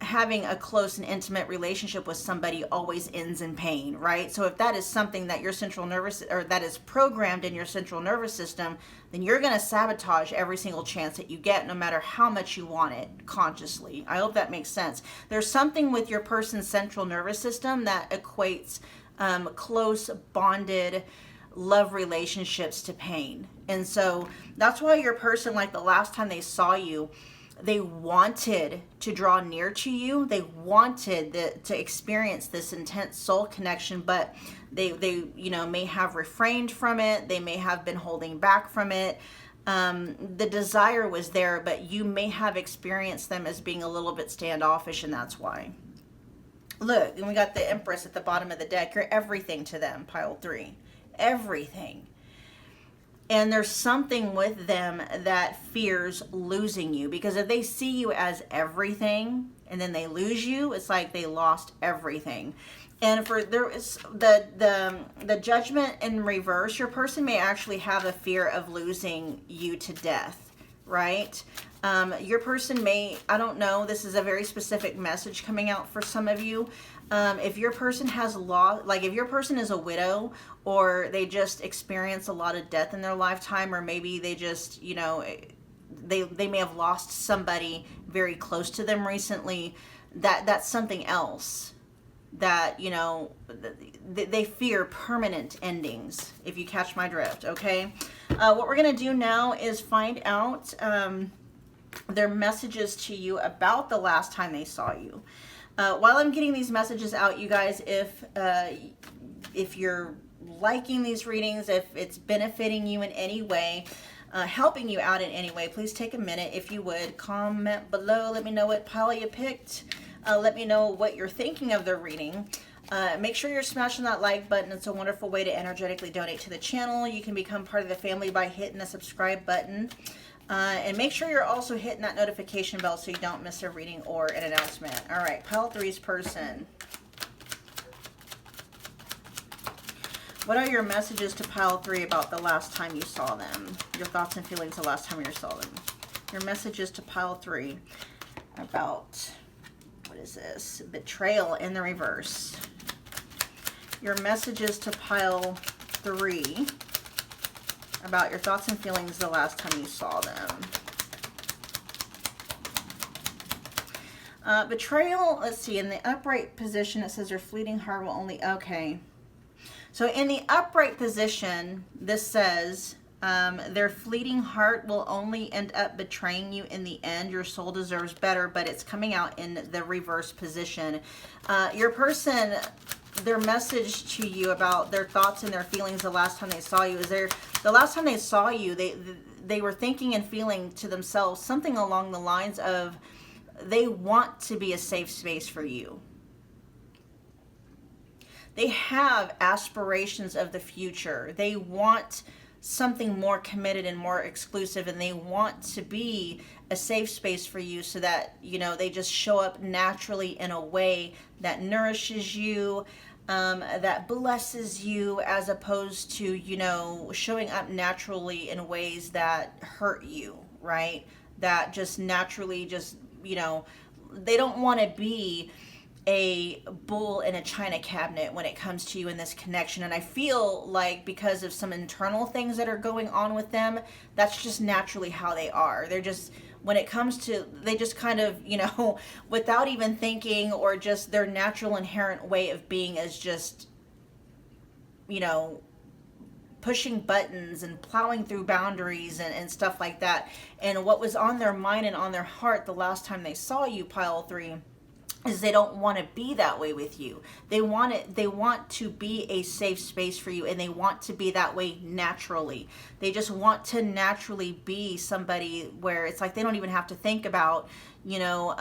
having a close and intimate relationship with somebody always ends in pain, right? So if that is something that your central nervous, or that is programmed in your central nervous system, then you're going to sabotage every single chance that you get, no matter how much you want it consciously. I hope that makes sense. There's something with your person's central nervous system that equates close bonded love relationships to pain. And so that's why your person, like the last time they saw you, they wanted to draw near to you. They wanted to experience this intense soul connection, but they you know, may have refrained from it. They may have been holding back from it. The desire was there, but you may have experienced them as being a little bit standoffish, and that's why. Look, and we got the Empress at the bottom of the deck. You're everything to them, pile 3. everything. And there's something with them that fears losing you, because if they see you as everything and then they lose you, it's like they lost everything. And for there is the judgment in reverse, your person may actually have a fear of losing you to death, right? Your person may, I don't know, this is a very specific message coming out for some of you. If your person has lost, like if your person is a widow, or they just experience a lot of death in their lifetime, or maybe they just, you know, they may have lost somebody very close to them recently, that's something else that, you know, they fear permanent endings, if you catch my drift, okay? What we're going to do now is find out their messages to you about the last time they saw you. While I'm getting these messages out, you guys, if you're liking these readings, if it's benefiting you in any way, helping you out in any way, please take a minute, if you would, comment below. Let me know what pile you picked. Let me know what you're thinking of the reading. Make sure you're smashing that like button. It's a wonderful way to energetically donate to the channel. You can become part of the family by hitting the subscribe button. And make sure you're also hitting that notification bell so you don't miss a reading or an announcement. All right, pile 3's person. What are your messages to pile 3 about the last time you saw them? Your thoughts and feelings the last time you saw them. Your messages to pile 3 about, what is this? Betrayal in the reverse. Your messages to pile 3 about your thoughts and feelings the last time you saw them. Betrayal, let's see, in the upright position, it says your fleeting heart will only, okay. So in the upright position, this says their fleeting heart will only end up betraying you in the end. Your soul deserves better, but it's coming out in the reverse position. Your person, their message to you about their thoughts and their feelings the last time they saw you is the last time they saw you, they were thinking and feeling to themselves something along the lines of they want to be a safe space for you. They have aspirations of the future. They want something more committed and more exclusive, and they want to be a safe space for you so that, you know, they just show up naturally in a way that nourishes you, that blesses you, as opposed to, you know, showing up naturally in ways that hurt you, right? That just naturally just, you know, they don't want to be a bull in a china cabinet when it comes to you in this connection. And I feel like because of some internal things that are going on with them, that's just naturally how they are. They're just, when it comes to, they just kind of, you know, without even thinking, or just their natural inherent way of being is just, you know, pushing buttons and plowing through boundaries and stuff like that. And what was on their mind and on their heart the last time they saw you, pile 3, is they don't want to be that way with you. They want to be a safe space for you, and they want to be that way naturally. They just want to naturally be somebody where it's like they don't even have to think about, you know,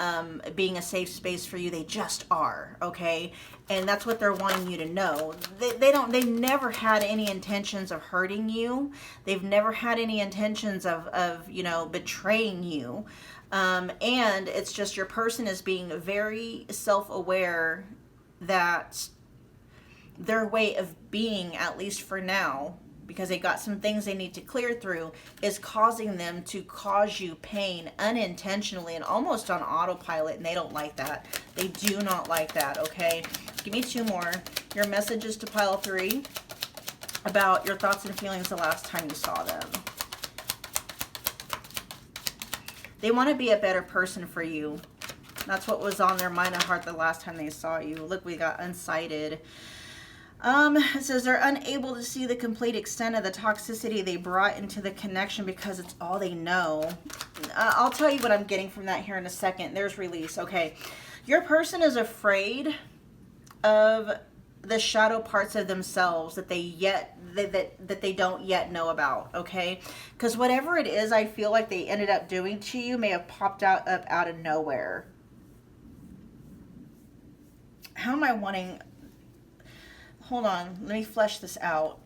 being a safe space for you. They just are, okay? And that's what they're wanting you to know. They never had any intentions of hurting you. They've never had any intentions of you know, betraying you. And it's just your person is being very self-aware that their way of being, at least for now, because they got some things they need to clear through, is causing them to cause you pain unintentionally and almost on autopilot, and they don't like that. They do not like that, okay? Give me 2 more. Your messages to pile 3 about your thoughts and feelings the last time you saw them. They want to be a better person for you. That's what was on their mind and heart the last time they saw you. Look, we got unsighted. It says they're unable to see the complete extent of the toxicity they brought into the connection because it's all they know. I'll tell you what I'm getting from that here in a second. There's release. Okay. Your person is afraid of the shadow parts of themselves that they don't yet know about, okay? Because whatever it is, I feel like they ended up doing to you may have popped up out of nowhere. How am I wanting... Hold on, let me flesh this out.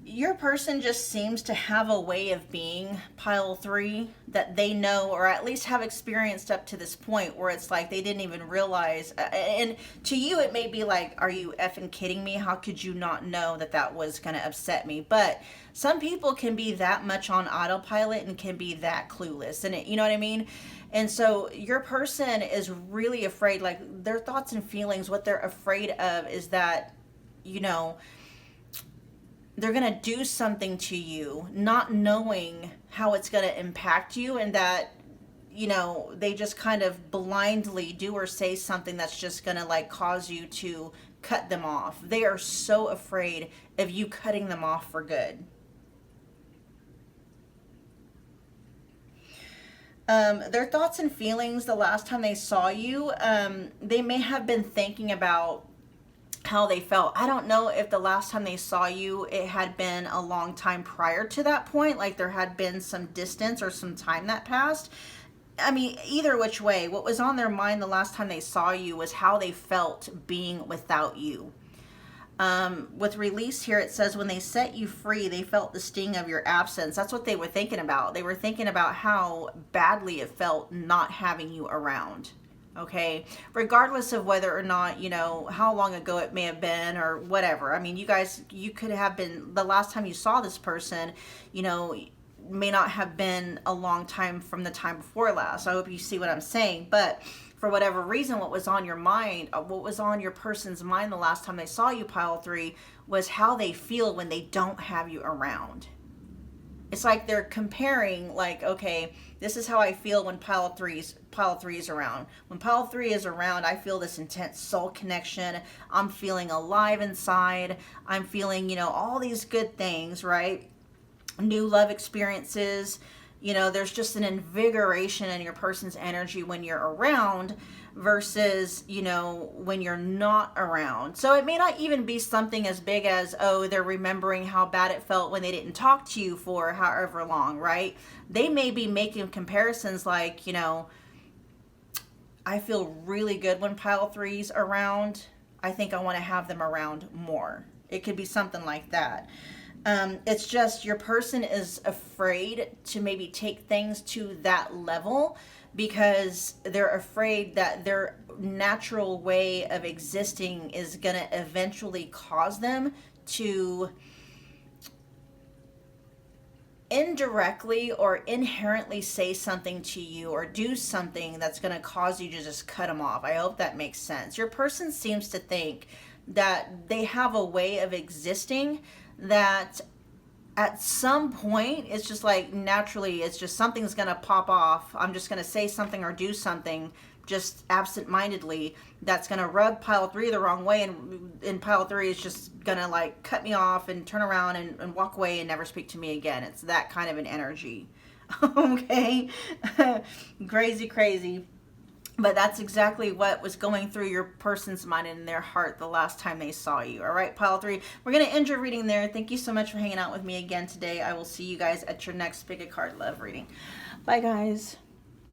Your person just seems to have a way of being, pile 3, that they know or at least have experienced up to this point where it's like they didn't even realize. And to you, it may be like, are you effing kidding me? How could you not know that that was going to upset me? But some people can be that much on autopilot and can be that clueless. And you know what I mean? And so your person is really afraid, like their thoughts and feelings, what they're afraid of is that, you know, they're going to do something to you, not knowing how it's going to impact you, and that, you know, they just kind of blindly do or say something that's just going to like cause you to cut them off. They are so afraid of you cutting them off for good. Their thoughts and feelings the last time they saw you, they may have been thinking about how they felt. I don't know if the last time they saw you, it had been a long time prior to that point, like there had been some distance or some time that passed. I mean, either which way, what was on their mind the last time they saw you was how they felt being without you. With release here, it says when they set you free, they felt the sting of your absence. That's what they were thinking about. They were thinking about how badly it felt not having you around. Okay, regardless of whether or not, you know, how long ago it may have been or whatever. I mean, you guys, you could have been, the last time you saw this person, you know, may not have been a long time from the time before last. I hope you see what I'm saying. But for whatever reason, what was on your mind, what was on your person's mind the last time they saw you, pile 3, was how they feel when they don't have you around. It's like they're comparing, like, okay, this is how I feel when pile 3 is around. When pile 3 is around, I feel this intense soul connection. I'm feeling alive inside. I'm feeling, you know, all these good things, right? New love experiences. You know, there's just an invigoration in your person's energy when you're around versus, you know, when you're not around. So it may not even be something as big as, oh, they're remembering how bad it felt when they didn't talk to you for however long, right? They may be making comparisons like, you know, I feel really good when pile 3's around. I think I want to have them around more. It could be something like that. It's just your person is afraid to maybe take things to that level because they're afraid that their natural way of existing is going to eventually cause them to indirectly or inherently say something to you or do something that's going to cause you to just cut them off. I hope that makes sense. Your person seems to think that they have a way of existing that at some point it's just like naturally it's just something's gonna pop off. I'm just gonna say something or do something just absent-mindedly that's gonna rub pile 3 the wrong way, and pile 3 is just gonna like cut me off and turn around and walk away and never speak to me again. It's that kind of an energy. Okay. Crazy. But that's exactly what was going through your person's mind and in their heart the last time they saw you. All right, pile 3. We're going to end your reading there. Thank you so much for hanging out with me again today. I will see you guys at your next Pick a Card Love reading. Bye, guys.